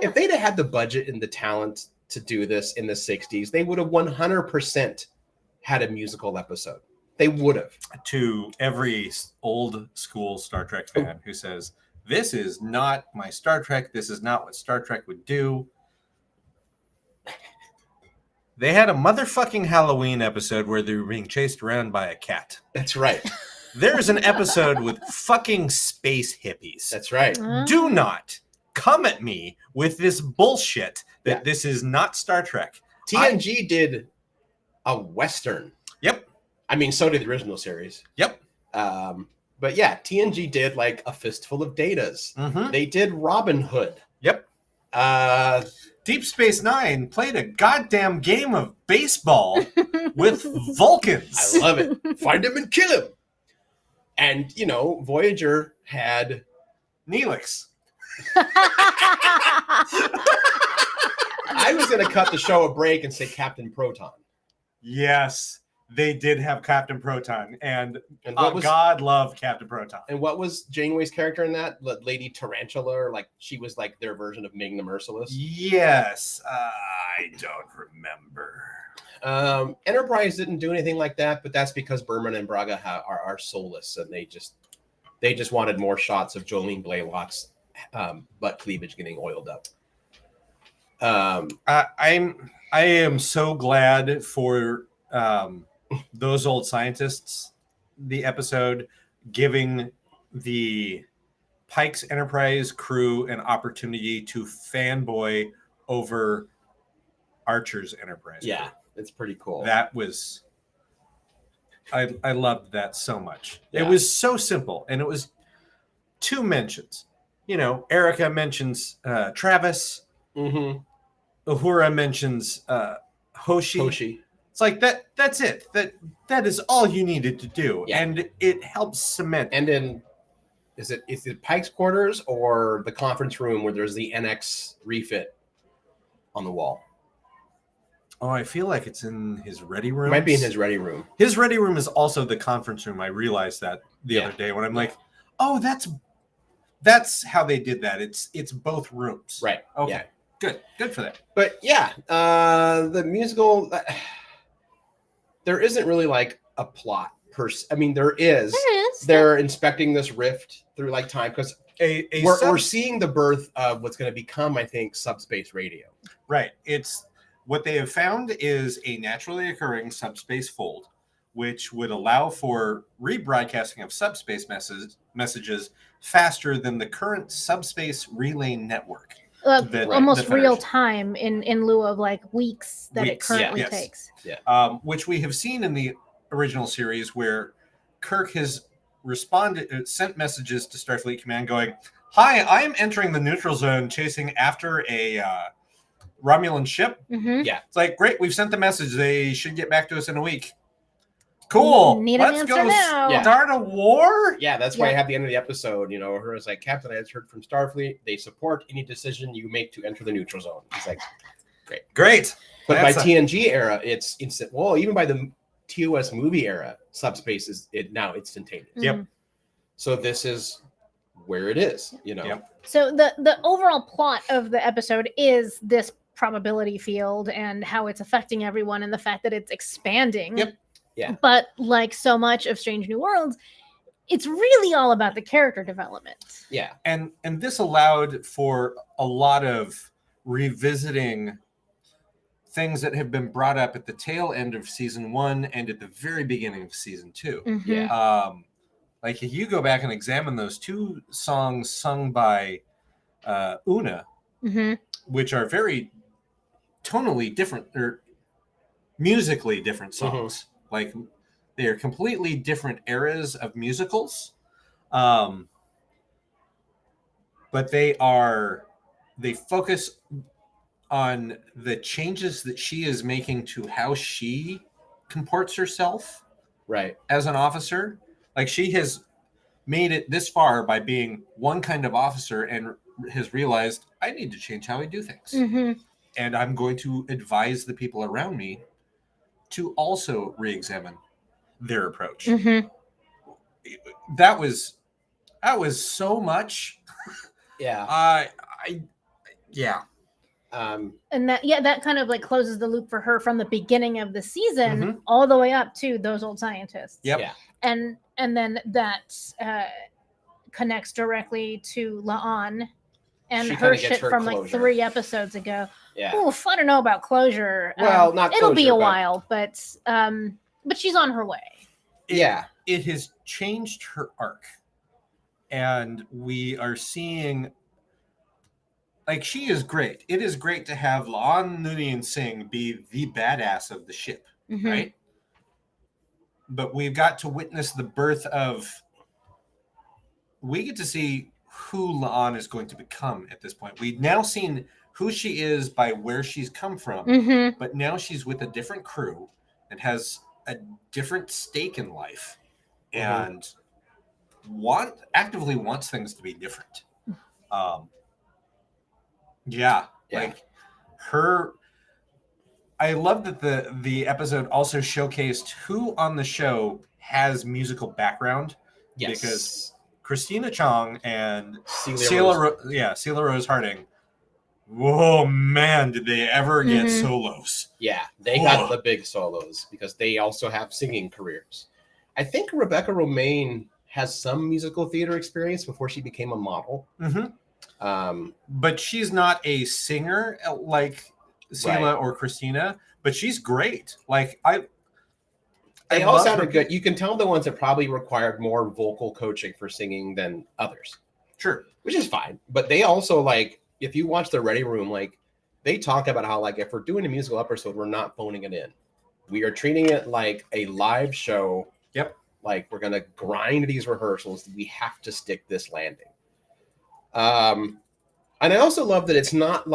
If they'd have had the budget and the talent to do this in the 60s, they would have 100% had a musical episode. They would have. To every old school Star Trek fan who says, this is not my Star Trek, this is not what Star Trek would do. They had a motherfucking Halloween episode where they were being chased around by a cat. That's right. There's an episode with fucking space hippies. That's right. Do not come at me with this bullshit that this is not Star Trek. TNG did a Western. Yep. I mean, so did the original series. Yep. But yeah, TNG did like A Fistful of Datas. Mm-hmm. They did Robin Hood. Yep. Deep Space Nine played a goddamn game of baseball with Vulcans. I love it. Find him and kill him. And, Voyager had... Neelix. I was going to cut the show a break and say Captain Proton. Yes, they did have Captain Proton, and what was God love Captain Proton. And what was Janeway's character in that? Lady Tarantula, or she was like their version of Ming the Merciless? Yes, I don't remember. Enterprise didn't do anything like that, but that's because Berman and Braga are soulless, and they just wanted more shots of Jolene Blaylock's butt cleavage getting oiled up. I am so glad for those old scientists. The episode giving the Pike's Enterprise crew an opportunity to fanboy over Archer's Enterprise. Yeah, it's pretty cool. That was, I loved that so much. Yeah. It was so simple, and it was 2 mentions. Erica mentions Travis. Mm-hmm. Uhura mentions Hoshi. It's like that. That's it. That is all you needed to do, and it helps cement. And then, is it Pike's quarters or the conference room where there's the NX refit on the wall? Oh, I feel like it's in his ready room. It might be in his ready room. His ready room is also the conference room. I realized that the other day when I'm like, oh, that's how they did that. It's both rooms. Right. Okay. Yeah. Good for that. But yeah, the musical, there isn't really like a plot I mean, there is. They're inspecting this rift through time because we're seeing the birth of what's going to become, I think, subspace radio. Right. It's what they have found is a naturally occurring subspace fold, which would allow for rebroadcasting of subspace messages faster than the current subspace relay network. Almost real time in lieu of weeks that it currently takes. Yeah. Which we have seen in the original series where Kirk has sent messages to Starfleet Command going, "Hi, I am entering the neutral zone chasing after a Romulan ship." Mm-hmm. Yeah. It's like, great, we've sent the message. They should get back to us in a week. Cool. Let's go start a war? Yeah, that's why I have the end of the episode. Her is like, "Captain, I just heard from Starfleet. They support any decision you make to enter the neutral zone." It's like, great. But by TNG era, it's instant. Well, even by the TOS movie era, subspace is now instantaneous. Mm-hmm. Yep. So this is where it is. Yep. So the overall plot of the episode is this probability field and how it's affecting everyone, and the fact that it's expanding. Yep. Yeah. But like so much of Strange New Worlds, it's really all about the character development. Yeah. And this allowed for a lot of revisiting things that have been brought up at the tail end of season 1 and at the very beginning of season 2. Mm-hmm. Yeah. If you go back and examine those 2 songs sung by Una, mm-hmm. which are very tonally different or musically different songs. Mm-hmm. They are completely different eras of musicals. But they focus on the changes that she is making to how she comports herself as an officer. She has made it this far by being one kind of officer and has realized, I need to change how I do things. Mm-hmm. And I'm going to advise the people around me to also re-examine their approach. Mm-hmm. That was so much. Yeah. Yeah. And that kind of closes the loop for her from the beginning of the season Mm-hmm. all the way up to those old scientists. Yep. Yeah. And then that connects directly to La'an and She her kinda gets shit her from closure. 3 episodes ago. Yeah. Oof, I don't know about closure. Well, not it'll be closure, a but- while, but she's on her way. It has changed her arc. And we are seeing, she is great. It is great to have La'an Noonien Singh be the badass of the ship, Mhm. right? But we've got to witness the birth of, we get to see who La'an is going to become at this point. We've now seen who she is by where she's come from, Mm-hmm. but now she's with a different crew and has a different stake in life, and actively wants things to be different. Yeah, like her. I love that the episode also showcased who on the show has musical background. Yes. Because Christina Chong and Celia Rose Harding. Whoa, man, did they ever get Mhm. solos? Yeah, they got the big solos because they also have singing careers. I think Rebecca Romaine has some musical theater experience before she became a model. But she's not a singer like Celia or Christina, but she's great. Like they all sounded good. You can tell the ones that probably required more vocal coaching for singing than others. Sure. Which is fine. But they also, like, if you watch the Ready Room, like, they talk about how, like, if we're doing a musical episode, we're not phoning it in. We are treating it like a live show. Yep. Like, we're going to grind these rehearsals. We have to stick this landing. And I also love that it's not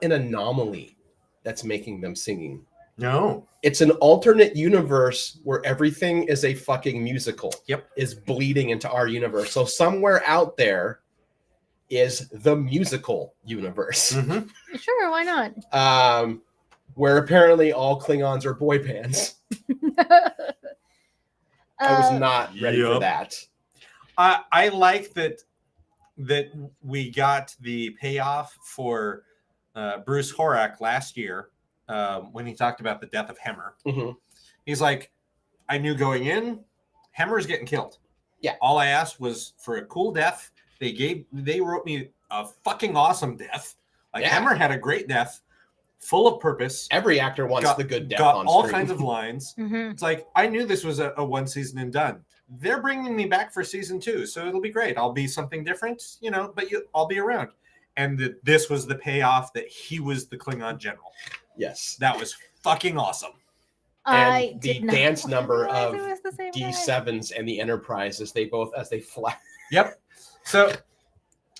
an anomaly that's making them singing. No. It's an alternate universe where everything is a fucking musical. Yep. Is bleeding into our universe. So somewhere out there is the musical universe. Mm-hmm. Sure, why not? Where apparently all Klingons are boy bands. I was not ready for that. I like that we got the payoff for Bruce Horak last year when he talked about the death of Hemmer. Mm-hmm. He's like, I knew going in, Hemmer's getting killed. Yeah. All I asked was for a cool death. They wrote me a fucking awesome death. Like Hemmer had a great death, full of purpose. Every actor wants the good death got on all screen. kinds of lines. Mm-hmm. It's like, I knew this was a one season and done. They're bringing me back for season 2, so it'll be great. I'll be something different, but I'll be around. And this was the payoff that he was the Klingon general. Yes. That was fucking awesome. And the dance number of D7s and the Enterprise as they fly. Yep. So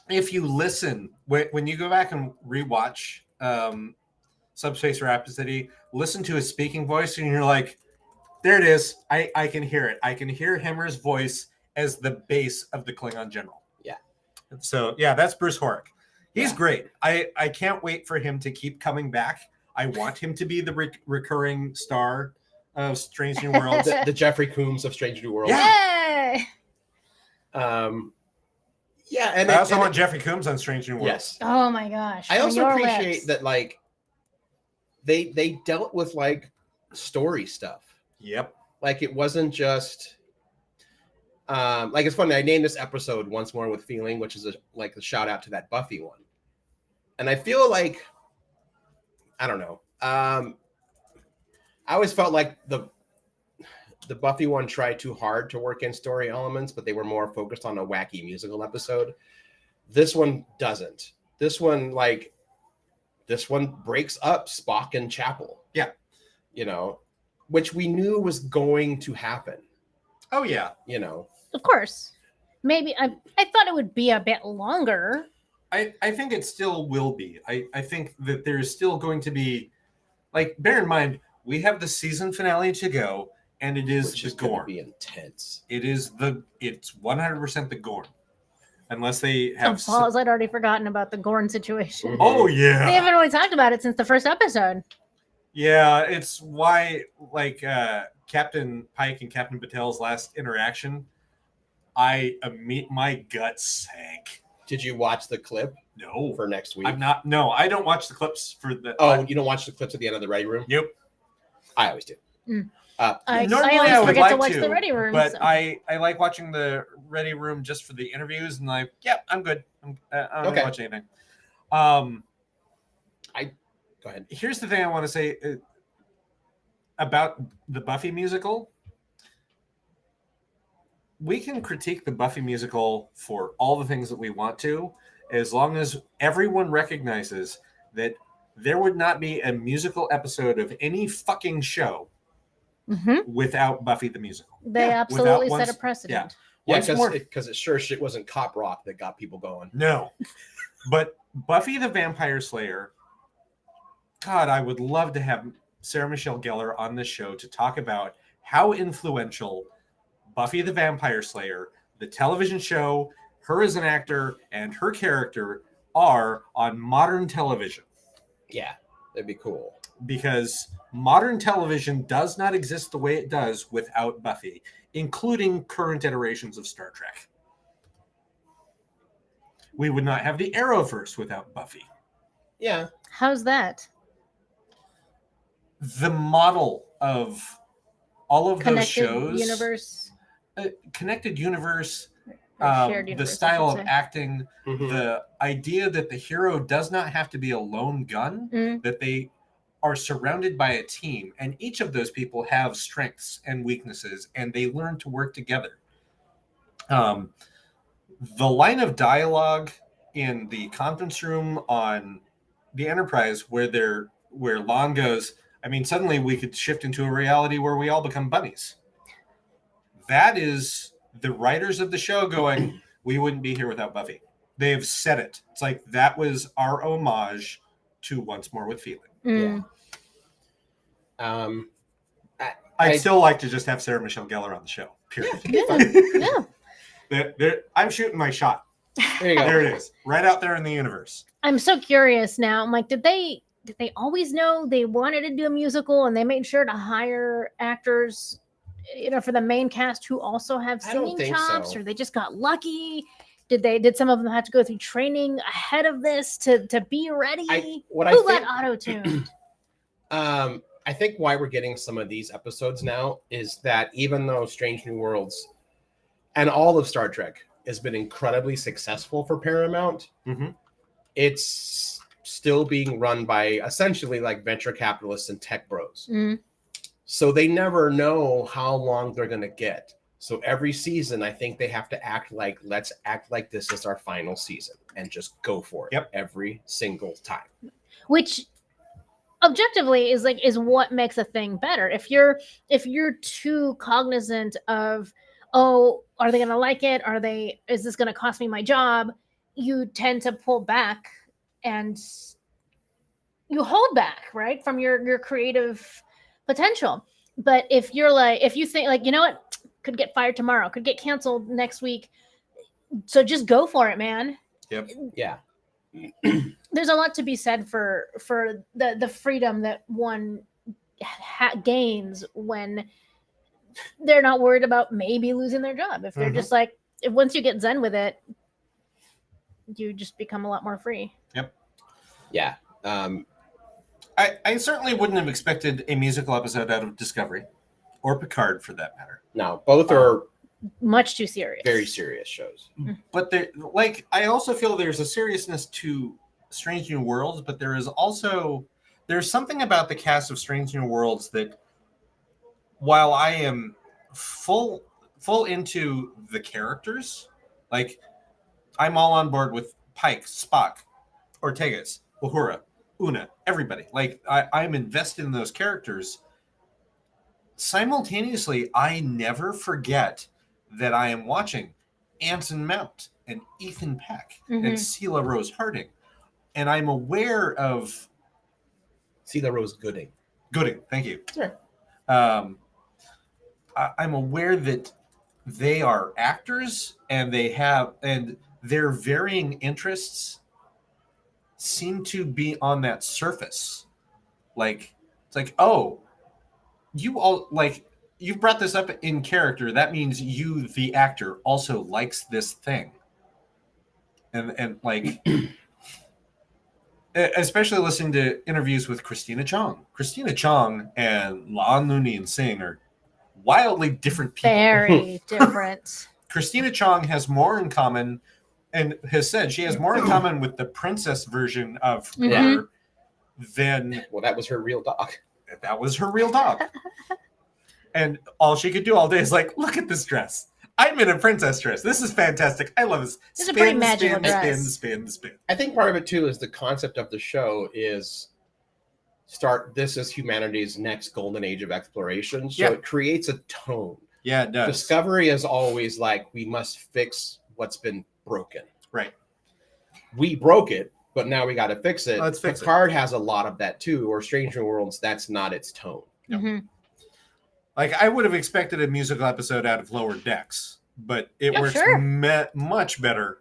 if you listen, when you go back and rewatch Subspace Rhapsody, listen to his speaking voice and you're like, there it is. I can hear it. I can hear Hemmer's voice as the base of the Klingon general. Yeah. So, yeah, that's Bruce Horak. He's great. I can't wait for him to keep coming back. I want him to be the recurring star of Strange New Worlds. the Jeffrey Combs of Strange New Worlds. Yay! Yeah, and I also want Jeffrey Combs on Strange New Worlds. Yes. Oh my gosh. I also appreciate that, like, they dealt with, like, story stuff. Yep. Like, it wasn't just like, it's funny, I named this episode Once More with Feeling, which is a shout out to that Buffy one. And I feel like, I don't know, I always felt like the Buffy one tried too hard to work in story elements, but they were more focused on a wacky musical episode. This one doesn't. This one breaks up Spock and Chapel. Yeah. Which we knew was going to happen. Oh, yeah. Of course. Maybe I thought it would be a bit longer. I think it still will be. I think that there's still going to be, like, bear in mind, we have the season finale to go, and it is Which the is going to Gorn. be intense. It's 100% the Gorn. Unless they have... I'd already forgotten about the Gorn situation. Oh, yeah. They haven't really talked about it since the first episode. Yeah, it's why, like, Captain Pike and Captain Patel's last interaction, my guts sank. Did you watch the clip? No. For next week? No, I don't watch the clips for the... Oh, you don't watch the clips at the end of the Ready Room? Nope. I always do. I Normally always I would forget like to watch the Ready Room. but so. I like watching the Ready Room just for the interviews, and I'm good. I don't watch anything. Go ahead. Here's the thing I want to say about the Buffy musical. We can critique the Buffy musical for all the things that we want to, as long as everyone recognizes that there would not be a musical episode of any fucking show without Buffy the musical. They absolutely set a precedent. Yeah, because it sure shit wasn't cop rock that got people going. No, but Buffy the Vampire Slayer. God, I would love to have Sarah Michelle Gellar on this show to talk about how influential Buffy the Vampire Slayer, the television show, her as an actor, and her character are on modern television. Yeah, that'd be cool. Because modern television does not exist the way it does without Buffy, including current iterations of Star Trek. We would not have the Arrowverse without Buffy. Yeah. How's that? The model of all of those Connected shows, universe, connected universe, or shared universe, the I style should of say. acting, Mhm. the idea that the hero does not have to be a lone gun, that they are surrounded by a team, and each of those people have strengths and weaknesses, and they learn to work together. The line of dialogue in the conference room on the Enterprise where Lon goes, I mean, suddenly we could shift into a reality where we all become bunnies. That is the writers of the show going, we wouldn't be here without Buffy. They have said it. It's like that was our homage to Once More with Feeling. Mm. Yeah. I'd still like to just have Sarah Michelle Gellar on the show. Period. Yeah. I'm shooting my shot. There you go. There it is. Right out there in the universe. I'm so curious now. I'm like, did they always know they wanted to do a musical and they made sure to hire actors, for the main cast who also have I don't singing think chops, so. or they just got lucky? Did some of them have to go through training ahead of this to be ready? Who got auto-tuned? I think why we're getting some of these episodes now is that even though Strange New Worlds and all of Star Trek has been incredibly successful for Paramount, it's still being run by essentially like venture capitalists and tech bros. So they never know how long they're going to get. So every season, I think they have to let's act like this is our final season and just go for it every single time. Which objectively is what makes a thing better. If you're too cognizant of, oh, are they going to like it? Is this going to cost me my job? You tend to pull back and you hold back, right, from your creative potential. But if you think like, you know what, could get fired tomorrow, could get canceled next week, so just go for it, man. Yeah. There's a lot to be said for the freedom that one gains when they're not worried about maybe losing their job. If they're just like, once you get zen with it, you just become a lot more free. Yeah. I certainly wouldn't have expected a musical episode out of Discovery or Picard for that matter. No, both are much too serious. Very serious shows. But I also feel there's a seriousness to Strange New Worlds, but there's something about the cast of Strange New Worlds that, while I am full into the characters, like I'm all on board with Pike, Spock, Ortegas, Uhura, Una, everybody. Like I'm invested in those characters. Simultaneously, I never forget that I am watching Anson Mount and Ethan Peck and Celia Rose Harding. And I'm aware of Celia Rose Gooding. Thank you. Sure. I'm aware that they are actors and their varying interests seem to be on that surface. Like, it's like, oh, you've brought this up in character. That means you, the actor, also likes this thing. And like, especially listening to interviews with Christina Chong. Christina Chong and La'an Noonien Singh are wildly different people. Very different. Christina Chong has more in common, and has said she has more in common with the princess version of her than... Well, that was her real dog. That was her real dog. And all she could do all day is like, look at this dress. I'm in a princess dress. This is fantastic. I love this. It's a pretty magical dress. Spin. I think part of it too is the concept of the show is this is humanity's next golden age of exploration. So it creates a tone. Yeah, it does. Discovery is always like, we must fix what's been broken. Right. We broke it. but now we got to fix it. Let's fix it. Picard has a lot of that too, or Stranger Worlds, that's not its tone. Mhm. Like, I would have expected a musical episode out of Lower Decks, but it Yeah, works sure. much better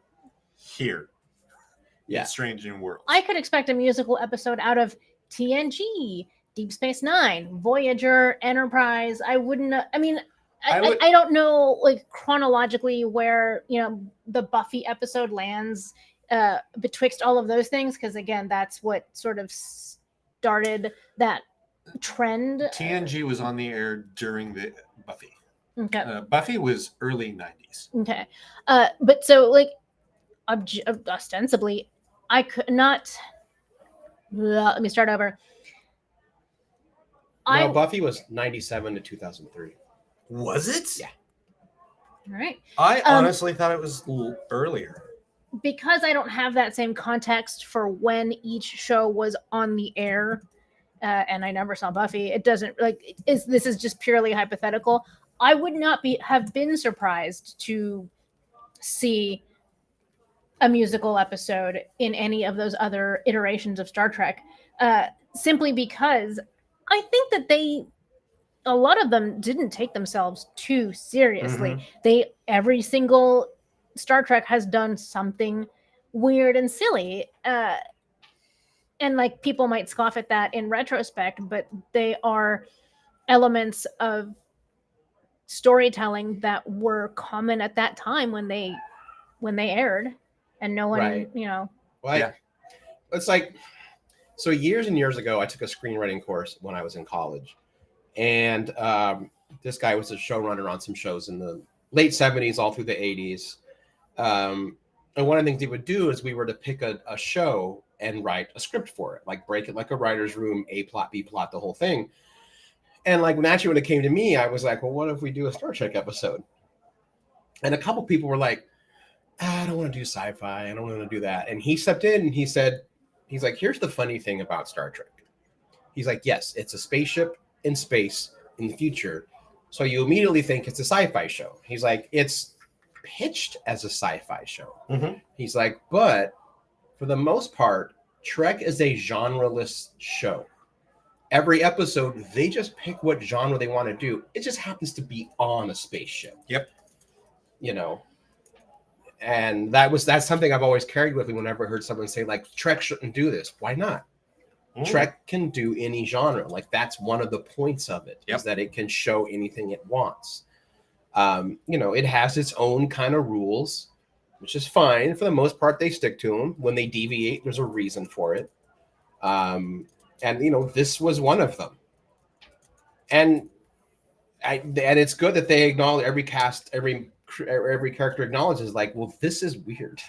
here. Yeah. In Strange New Worlds. I could expect a musical episode out of TNG, Deep Space Nine, Voyager, Enterprise. I wouldn't. I mean, I don't know like chronologically where the Buffy episode lands betwixt all of those things, because again, that's what sort of started that trend. TNG was on the air during the Buffy. Okay. Buffy was early 90s. Okay. But so like ostensibly, I could not. Let me start over. No, Buffy was 97 to 2003. Was it? Yeah. All right. I honestly thought it was earlier. Because I don't have that same context for when each show was on the air, and I never saw Buffy, it doesn't this is just purely hypothetical. I would not have been surprised to see a musical episode in any of those other iterations of Star Trek, simply because I think that a lot of them didn't take themselves too seriously. Mhm. Every single Star Trek has done something weird and silly, and like people might scoff at that in retrospect, but they are elements of storytelling that were common at that time when they aired, and no one, Right. Well, Yeah. It's like, so years and years ago, I took a screenwriting course when I was in college, and this guy was a showrunner on some shows in the late 70s, all through the 80s. And one of the things he would do is we were to pick a show and write a script for it, like break it like a writer's room, A plot, B plot, the whole thing. And like naturally, when it came to me, I was like, well, what if we do a Star Trek episode? And a couple people were like, I don't want to do sci-fi. I don't want to do that. And he stepped in and he said, he's like, here's the funny thing about Star Trek. He's like, yes, it's a spaceship in space in the future. So you immediately think it's a sci-fi show. He's like, it's pitched as a sci-fi show. Mm-hmm. He's like, but for the most part, Trek is a genreless show. Every episode, they just pick what genre they want to do. It just happens to be on a spaceship. Yep. And that's something I've always carried with me whenever I heard someone say, like, Trek shouldn't do this. Why not? Mm. Trek can do any genre. Like, that's one of the points of it, is that it can show anything it wants. It has its own kind of rules, which is fine. For the most part, they stick to them. When they deviate, there's a reason for it. And this was one of them. And it's good that they acknowledge every cast, every character acknowledges, like, well, this is weird.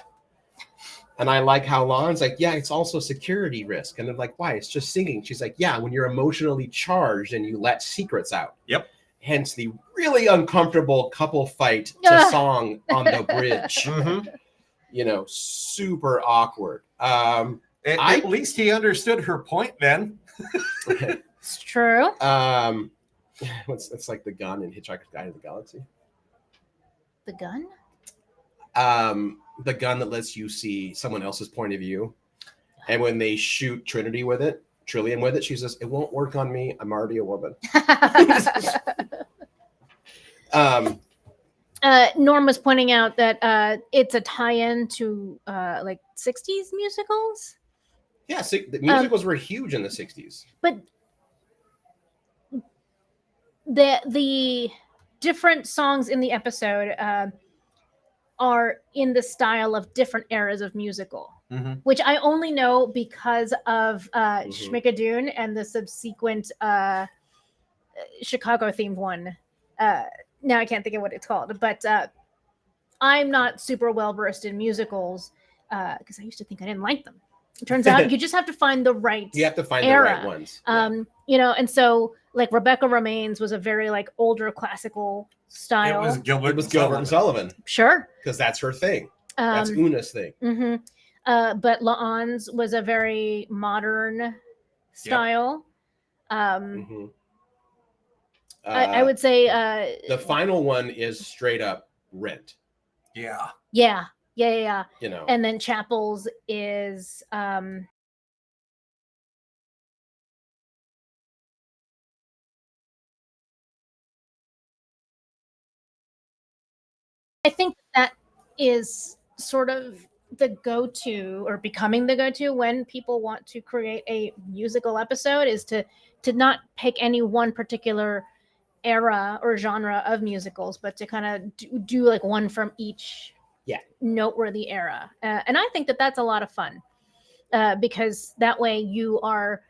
And I like how Lon's like, yeah, it's also a security risk. And they're like, why? It's just singing. She's like, yeah, when you're emotionally charged and you let secrets out. Yep. Hence the really uncomfortable couple fight to song on the bridge. Mm-hmm. Super awkward. At least he understood her point then. It's true. It's like the gun in Hitchhiker's Guide to the Galaxy. The gun? The gun that lets you see someone else's point of view. And when they shoot Trillian with it, she says, it won't work on me. I'm already a woman. Norm was pointing out that it's a tie-in to like 60s musicals. Yeah, the musicals were huge in the 60s. But the different songs in the episode are in the style of different eras of musical, which I only know because of Schmickadoon and the subsequent Chicago-themed one. Now I can't think of what it's called, but I'm not super well-versed in musicals because I used to think I didn't like them. It turns out you just have to find the right You have to find era. the right ones. And so like Rebecca Remains was a very like older classical style. It was Gilbert and Sullivan. Sure. Because that's her thing. That's Una's thing. But La'an's was a very modern style. I would say the final one is straight up Rent. Yeah. Yeah. Yeah. You know, And then Chapels is I think that is sort of the go-to, or becoming the go-to, when people want to create a musical episode, is to not pick any one particular era or genre of musicals, but to kind of do like one from each noteworthy era. And I think that that's a lot of fun, because that way you are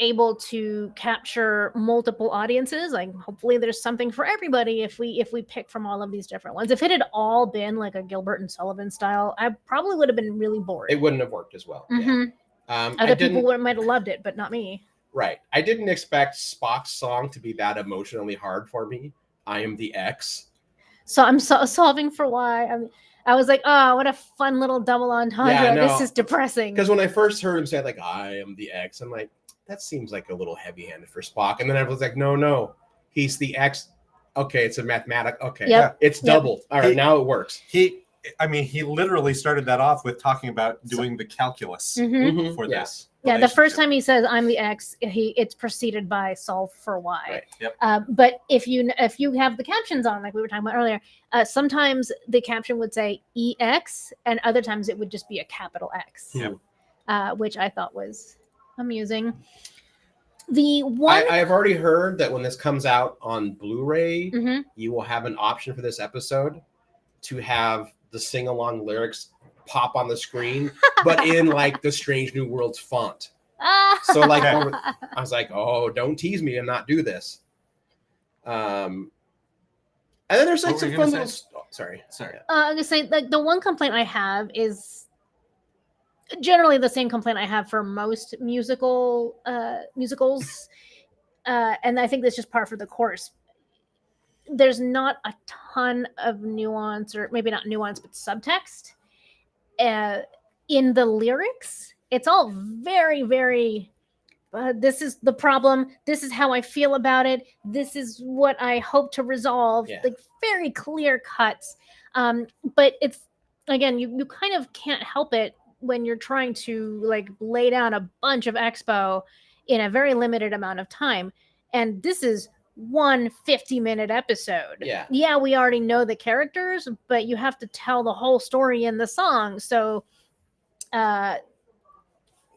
able to capture multiple audiences. Like, hopefully there's something for everybody if we pick from all of these different ones. If it had all been like a Gilbert and Sullivan style, I probably would have been really bored. it wouldn't have worked as well. Mhm. Yeah. Other people might have loved it, but not me. Right. I didn't expect Spock's song to be that emotionally hard for me. I am the X. So I'm solving for why. I was like, oh, what a fun little double entendre. Yeah, no. This is depressing. Because when I first heard him say like I am the X, I'm like, that seems like a little heavy-handed for Spock. And then I was like, no, he's the X. Okay, it's a mathematic. Okay, Yep. It's double. All right, now it works. He literally started that off with talking about doing the calculus Mhm. for this. Yeah, the first time he says "I'm the X," it's preceded by "solve for Y." Right. Yep. But if you have the captions on, like we were talking about earlier, sometimes the caption would say EX, and other times it would just be a capital X, which I thought was amusing. The one I've already heard that when this comes out on Blu-ray, Mhm. you will have an option for this episode to have the sing-along lyrics pop on the screen, but in like the Strange New Worlds font. So like, I was like, oh, don't tease me and not do this. And then there's like some fun little. Oh, sorry. I'm gonna say, like, the one complaint I have is generally the same complaint I have for most musicals, and I think that's just par for the course. There's not a ton of nuance, or maybe not nuance, but subtext in the lyrics. It's all very, very. This is the problem. This is how I feel about it. This is what I hope to resolve. Yeah. Like, very clear cuts. But it's, again, you kind of can't help it when you're trying to like lay down a bunch of expo in a very limited amount of time. And this is one 50-minute episode. Yeah, we already know the characters, but you have to tell the whole story in the song. So a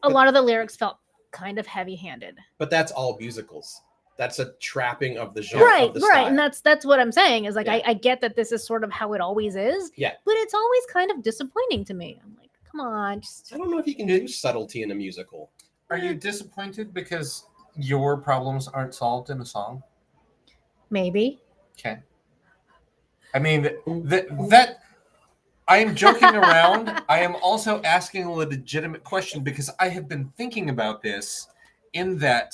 lot of the lyrics felt kind of heavy-handed. But that's all musicals. That's a trapping of the genre. Right, of the right. style. And that's what I'm saying is like, Yeah. I get that this is sort of how it always is. Yeah. But it's always kind of disappointing to me. I'm like, come on. I don't know if you can do subtlety in a musical. Are you disappointed because your problems aren't solved in a song? Maybe. Okay. I mean, that I am joking around. I am also asking a legitimate question because I have been thinking about this, in that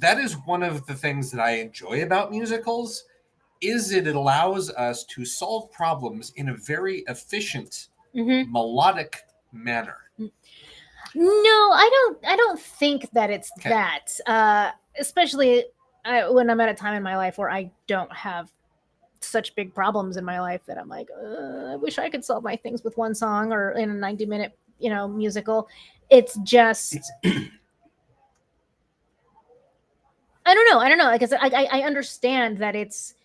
is one of the things that I enjoy about musicals, is it allows us to solve problems in a very efficient, melodic manner. No, I don't think that it's that. Especially when I'm at a time in my life where I don't have such big problems in my life that I'm like, I wish I could solve my things with one song or in a 90-minute, musical. It's just, I don't know. Like I said, I understand that it's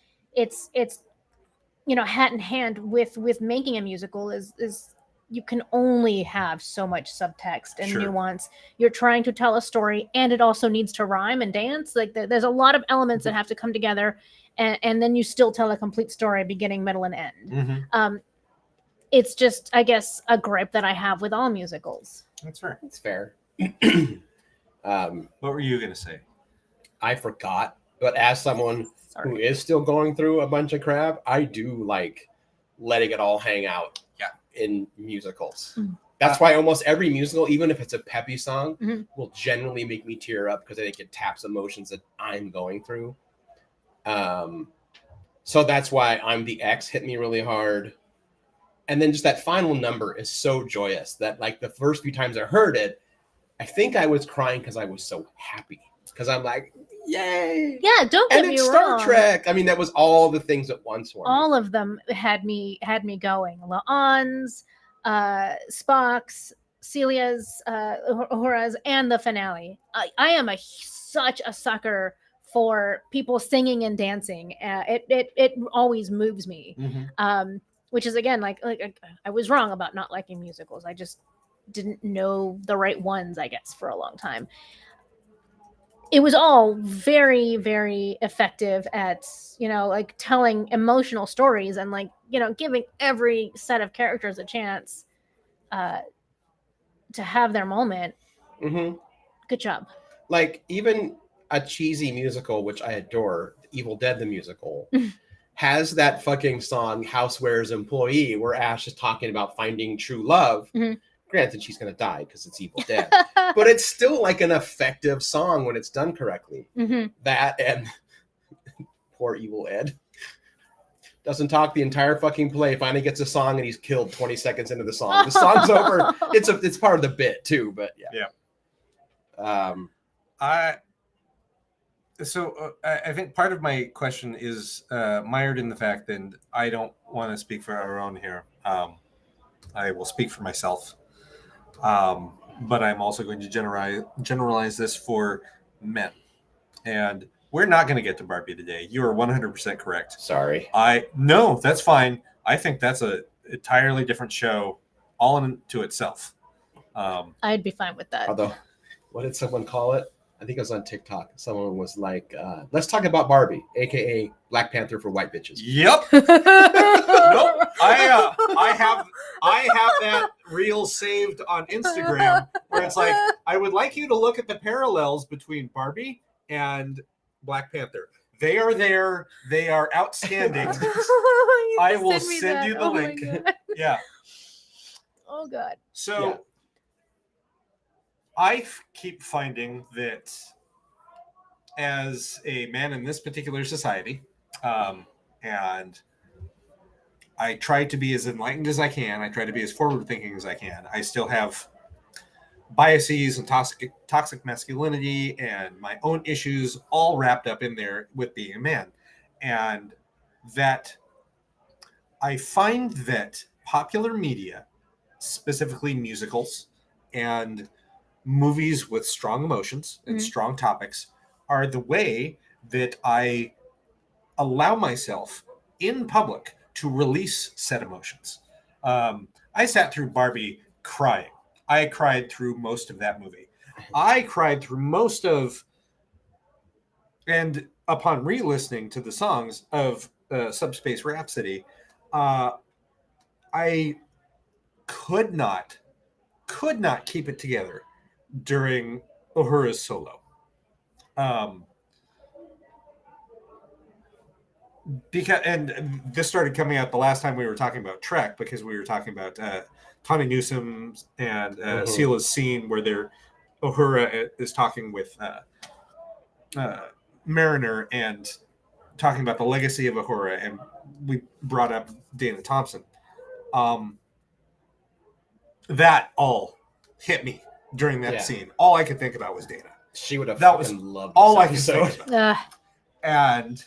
hat in hand with making a musical is you can only have so much subtext and nuance. You're trying to tell a story, and it also needs to rhyme and dance. Like, there's a lot of elements that have to come together, and then you still tell a complete story, beginning, middle, and end. It's just, I guess, a gripe that I have with all musicals. That's fair. It's fair. What were you going to say? I forgot, but as someone who is still going through a bunch of crap, I do like letting it all hang out in musicals. That's why almost every musical, even if it's a peppy song, will generally make me tear up, because I think it taps emotions that I'm going through. So that's why I'm the X hit me really hard. And then just that final number is so joyous that, like, the first few times I heard it, I think I was crying because I was so happy. Because I'm like, Yay! Yeah, don't get And me it's wrong. Star Trek. I mean, that was all the things at once for me. All of them had me going. La'an's, Spock's, Celia's, Uhura's, and the finale. I am such a sucker for people singing and dancing. It always moves me. Mhm. Which is again like I was wrong about not liking musicals. I just didn't know the right ones, I guess, for a long time. It was all very, very effective at, like telling emotional stories and like, giving every set of characters a chance to have their moment. Mm-hmm. Good job. Like even a cheesy musical, which I adore, Evil Dead the musical, has that fucking song "Houseware's Employee," where Ash is talking about finding true love. Mhm. Granted, she's gonna die because it's Evil Dead, but it's still like an effective song when it's done correctly. Mhm. That and poor Evil Ed doesn't talk the entire fucking play. Finally gets a song and he's killed 20 seconds into the song. The song's over. It's part of the bit too, but yeah. I think part of my question is mired in the fact that I don't want to speak for our own here. I will speak for myself, but I'm also going to generalize this for men. And we're not going to get to Barbie today. You are 100% correct. Sorry. No, that's fine. I think that's a entirely different show, all into itself. I'd be fine with that. Although, what did someone call it? I think it was on TikTok. Someone was like, let's talk about Barbie, aka Black Panther for white bitches. Yep. Nope. I have that reel saved on Instagram where it's like, I would like you to look at the parallels between Barbie and Black Panther. They are there. They are outstanding. I will send you the link. Yeah. Oh God. So Yeah. I keep finding that as a man in this particular society, and I try to be as enlightened as I can. I try to be as forward-thinking as I can. I still have biases and toxic masculinity and my own issues all wrapped up in there with being a man. And that I find that popular media, specifically musicals and movies with strong emotions and strong topics, are the way that I allow myself in public to release said emotions. I sat through Barbie crying. I cried through most of that movie. I cried through most of, and upon re-listening to the songs of Subspace Rhapsody, I could not keep it together during Uhura's solo. Because, and this started coming out the last time we were talking about Trek, because we were talking about Tawny Newsome and Sela's scene where Uhura is talking with Mariner and talking about the legacy of Uhura, and we brought up Dana Thompson. That all hit me during that scene. All I could think about was Dana. She would have loved all I this could episode. think about. And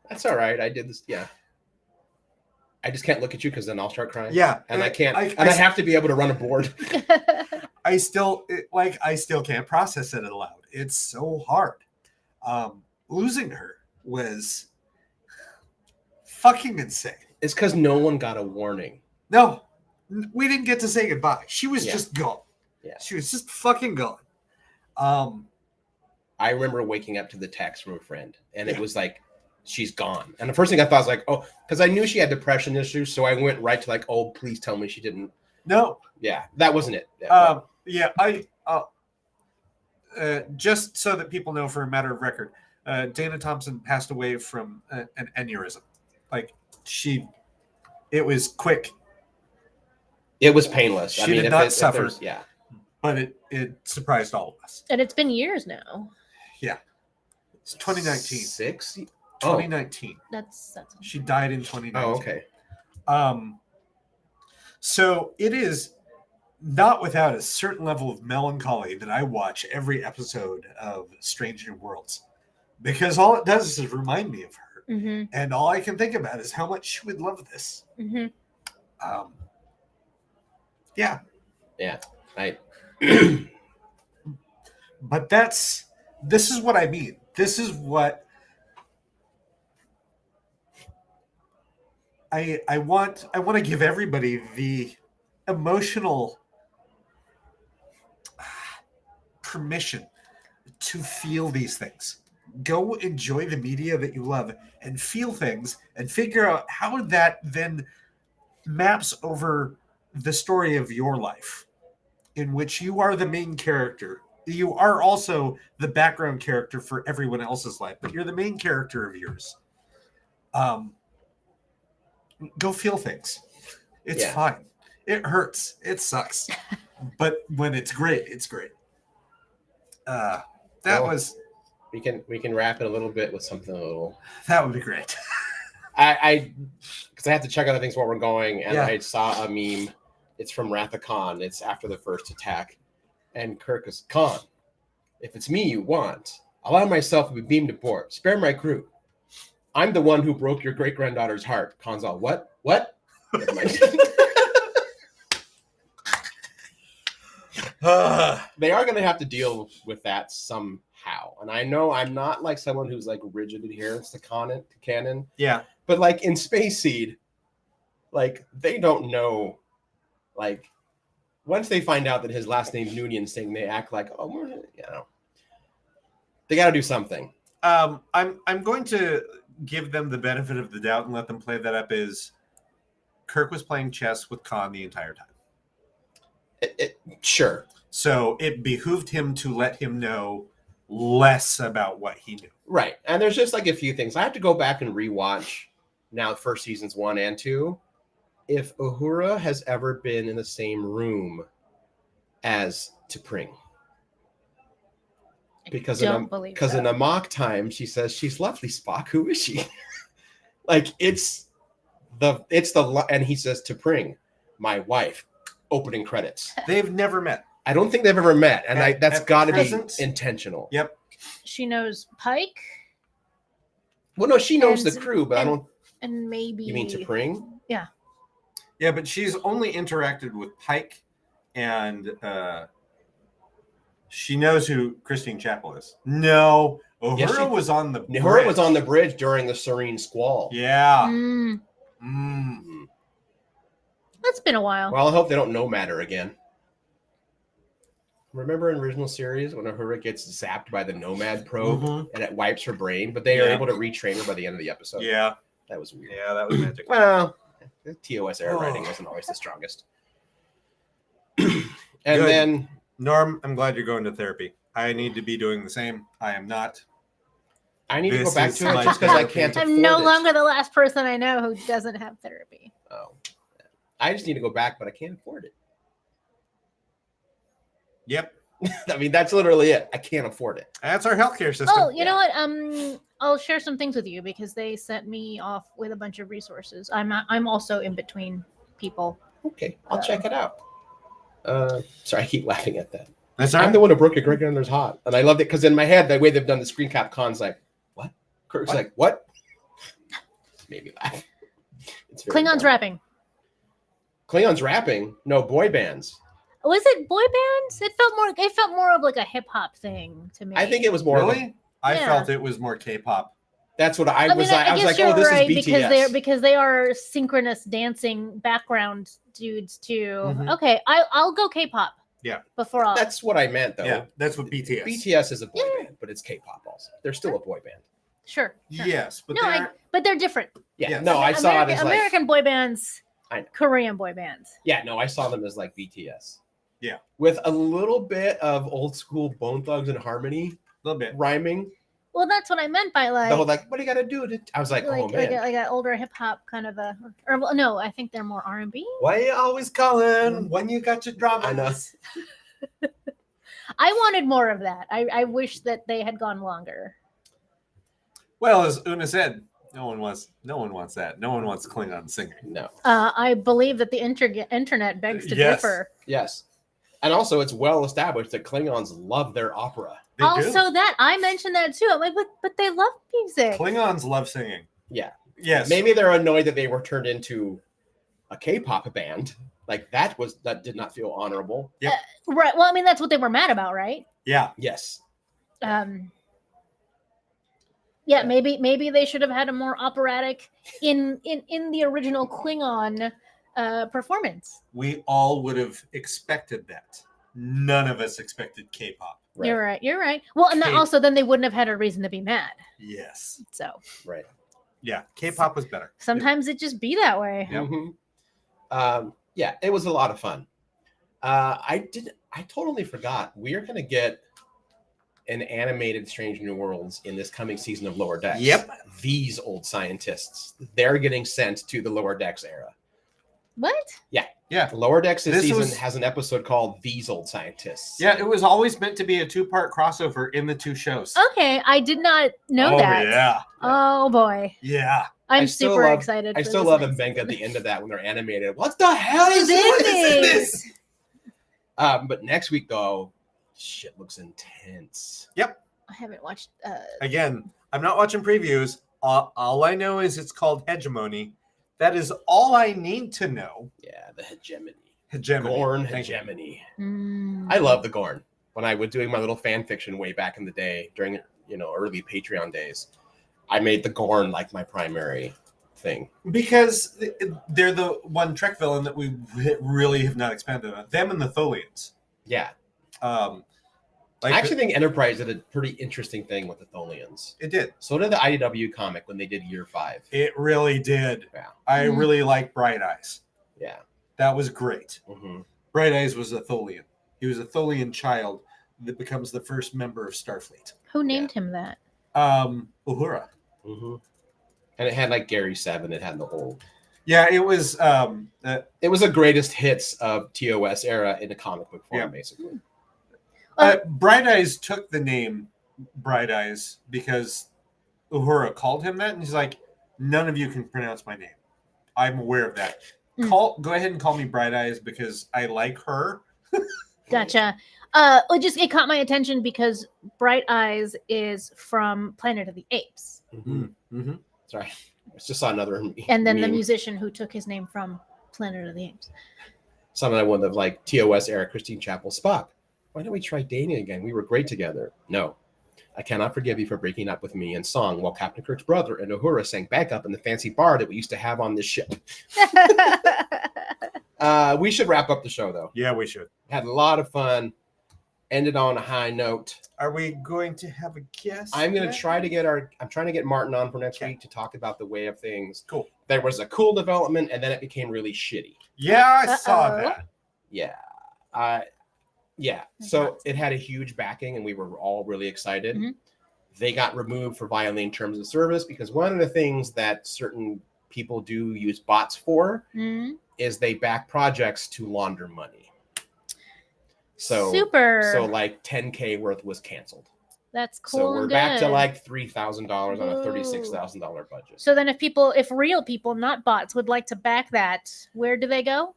that's all right. I did this. Yeah. I just can't look at you because then I'll start crying. Yeah. And I can't. I have to be able to run a board. I still can't process it aloud. It's so hard. Losing her was fucking insane. It's because no one got a warning. No, we didn't get to say goodbye. She was just gone. Yeah. She was just fucking gone. I remember waking up to the text from a friend, and it was like, she's gone. And the first thing I thought was like, oh, because I knew she had depression issues, so I went right to like, oh, please tell me she didn't. No. Yeah, that wasn't it. Just so that people know, for a matter of record, Dana Thompson passed away from an aneurysm. Like, it was quick. It was painless. She did not suffer. Yeah. But it surprised all of us. And it's been years now. Yeah. It's 2019. 2019. That's She died in 2019. Oh, okay. So it is not without a certain level of melancholy that I watch every episode of Strange New Worlds, because all it does is remind me of her, Mm-hmm. and all I can think about is how much she would love this. Mm-hmm. Yeah, I but this is what I mean. This is what I want. I want to give everybody the emotional permission to feel these things. Go enjoy the media that you love and feel things and figure out how that then maps over the story of your life, in which you are the main character. You are also the background character for everyone else's life, but you're the main character of yours. Go feel things. It's fine. It hurts. It sucks. But when it's great, it's great. we can wrap it a little bit with something a little. That would be great. Because I have to check other things while we're going, and Yeah. I saw a meme. It's from Wrath of Khan. It's after the first attack, and Kirk is Khan. If it's me you want, allow myself to be beamed aboard. Spare my crew. I'm the one who broke your great granddaughter's heart. Khan's all, what? Never mind. They are going to have to deal with that somehow. And I know I'm not like someone who's like rigid adherence to canon. Yeah. But like in Space Seed, like they don't know. Like once they find out that his last name's Noonien Singh, they act like, oh, they got to do something. I'm going to give them the benefit of the doubt and let them play that up. Is Kirk was playing chess with Khan the entire time. Sure. So it behooved him to let him know less about what he knew. Right. And there's just like a few things. I have to go back and rewatch now first seasons 1 and 2. If Uhura has ever been in the same room as T'Pring. Because in a mock time, she says, she's lovely, Spock. Who is she? Like it's the and he says T'Pring, my wife. Opening credits. They've never met. I don't think they've ever met, and that's got to be intentional. Yep. She knows Pike. Well, no, she knows the crew, but I don't. And maybe you mean T'Pring? Yeah. Yeah, but she's only interacted with Pike, and she knows who Christine Chapel is. No, Uhura was on the bridge. Uhura was on the bridge during the Serene Squall. Yeah. That's been a while. Well, I hope they don't nomad her again. Remember in original series when Uhura gets zapped by the Nomad probe and it wipes her brain, but they are able to retrain her by the end of the episode. Yeah. That was weird. Yeah, that was magic. Well, the TOS era writing wasn't always the strongest. And then Norm, I'm glad you're going to therapy. I need to be doing the same. I am not. I need to go back to it just because I can't afford I'm no longer the last person I know who doesn't have therapy. Oh. I just need to go back, but I can't afford it. Yep. I mean, that's literally it. I can't afford it. That's our healthcare system. Oh, you know what? I'll share some things with you because they sent me off with a bunch of resources. I'm also in between people. Okay, I'll check it out. Sorry, I keep laughing at that. That's I'm the one who broke your great grandmother's heart, and I loved it because in my head, the way they've done the screen cap, Khan's like, "What?" Kirk's like, "What?" Made me laugh. It's very Klingons dumb. rapping. Klingons rapping? No, boy bands. Was it boy bands? It felt more of like a hip hop thing to me. I think it was more. Really? I felt it was more K-pop. That's what I was like. I was like, you're "Oh, this right, is BTS." because they are synchronous dancing background dudes too. Mhm. Okay, I'll go K-pop. Yeah. Before I'll. That's what I meant, though. Yeah, that's what BTS. BTS is a boy band, but it's K-pop also. They're still a boy band. Sure. Yes, but but they're different. Yeah. Yes. No, I saw it as like American boy bands. I know. Korean boy bands. Yeah, no, I saw them as like BTS. Yeah. With a little bit of old school Bone Thugs and Harmony a little bit rhyming. Well, that's what I meant by like. The whole like, what do you got to do? I was like, oh man. Like an older hip hop kind of a. Or well, no, I think they're more R&B. Why you always calling when you got your drama? I know. I wanted more of that. I wish that they had gone longer. Well, as Una said, no one wants that. No one wants Klingon singing. No. I believe that the internet begs to differ. Yes. And also, it's well established that Klingons love their opera. They Also, do. that I mentioned that too. I'm like, but they love music. Klingons love singing. Yeah. Yes. Maybe they're annoyed that they were turned into a K-pop band. Like that did not feel honorable. Right. Well, I mean, that's what they were mad about, right? Yeah. Yes. Yeah, Yeah. maybe they should have had a more operatic in the original Klingon performance. We all would have expected that. None of us expected K-pop. Right. You're right. Well, and K- also then they wouldn't have had a reason to be mad. Yes. So Right. Yeah. K-pop was better. sometimes it just be that way. Yep. Yeah, it was a lot of fun. I totally forgot. We are going to get an animated Strange New Worlds in this coming season of Lower Decks. Yep. These old scientists, they're getting sent to the Lower Decks era. What? Yeah. Lower Decks this season was- has an episode called These Old Scientists. Yeah, it was always meant to be a 2-part crossover in the 2 shows. Okay, I did not know oh, that. Yeah. Oh boy, Yeah. I'm I still super love- excited. I for still this love next Mbenga at season. the end of that when they're animated. What the hell is this? But next week, though, shit looks intense. I haven't watched. Again, I'm not watching previews. All I know is it's called Hegemony. That is all I need to know. Yeah, the hegemony. Hegemony. Gorn Thank you. hegemony. mm, I love the Gorn. When I was doing my little fan fiction way back in the day, during early Patreon days, I made the Gorn like my primary thing. Because they're the one Trek villain that we really have not expanded on. Them and the Tholians. Yeah, I I actually think Enterprise did a pretty interesting thing with the Tholians. it did. So did the IDW comic when they did Year 5. It really did. Yeah. I Mhm. really like Bright Eyes. Yeah. That was great. Mm-hmm. Bright Eyes was a Tholian. He was a Tholian child that becomes the first member of Starfleet. who named him that? Uhura. Mm-hmm. And it had like Gary 7. It had the whole. Yeah, it was. It was the greatest hits of TOS era in a comic book form, Yeah. basically. Bright Eyes took the name Bright Eyes because Uhura called him that, and he's like, "None of you can pronounce my name. I'm aware of that. Mm. Go ahead and call me Bright Eyes because I like her." Gotcha. It caught my attention because Bright Eyes is from Planet of the Apes, Mm-hmm. Mm-hmm. Sorry, I just saw another. and then the meme. musician who took his name from Planet of the Apes. Some of one of like TOS era Christine Chapel Spock. Why don't we try dating again? We were great together. No, I cannot forgive you for breaking up with me in song while Captain Kirk's brother and Uhura sang backup in the fancy bar that we used to have on this ship. We should wrap up the show though. Yeah, we should. Had a lot of fun. Ended on a high note. Are we going to have a guest? I'm going to yet? try to get I'm trying to get Martin on for next Okay. week to talk about the way of things. Cool. There was a cool development and then it became really shitty. Yeah, I saw Uh-oh. that. Yeah. Yeah. So it had a huge backing and we were all really excited. Mhm. They got removed for violating terms of service because one of the things that certain people do use bots for Mm, is they back projects to launder money. So super. So like 10K worth was canceled. That's cool. So we're and back to good. like $3,000 on a Ooh. $36,000 budget. So then, if real people, not bots, would like to back that, where do they go?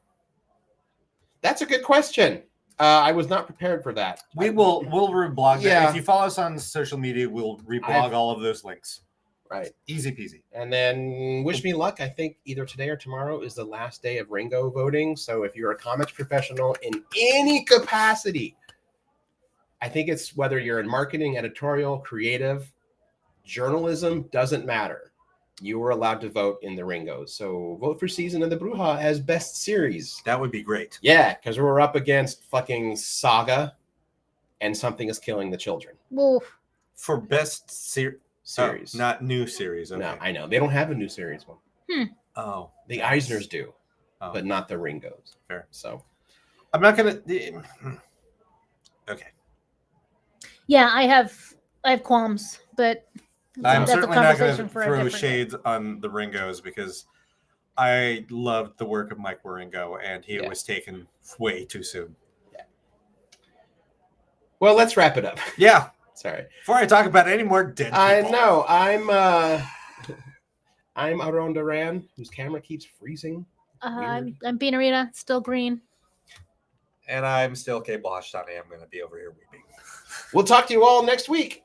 That's a good question. I was not prepared for that. We'll reblog that. Yeah. If you follow us on social media, we'll reblog all of those links. Right. Easy peasy. And then wish me luck. I think either today or tomorrow is the last day of Ringo voting. So if you're a comics professional in any capacity, I think it's whether you're in marketing, editorial, creative, journalism, doesn't matter. You were allowed to vote in the Ringos. So vote for Season of the Bruja as best series. That would be great. Yeah, because we're up against fucking Saga and Something is Killing the Children Oof. For best series. not new series. Okay. No, I know. They don't have a new series one. Oh, The Eisners do, Oh. but not the Ringos. Fair. So I'm not gonna. Okay. Yeah, I have qualms, but I'm that's certainly a not conversation going to for a throw different day. shades on the Ringos because I loved the work of Mike Waringo and he Yeah. was taken way too soon. well, let's wrap it up. Yeah. Sorry. Before I talk about any more dead people. I know. I'm Aron Duran, whose camera keeps freezing. I'm Beanarita, still green. And I'm still Cable Hashitani. I'm going to be over here weeping. We'll talk to you all next week.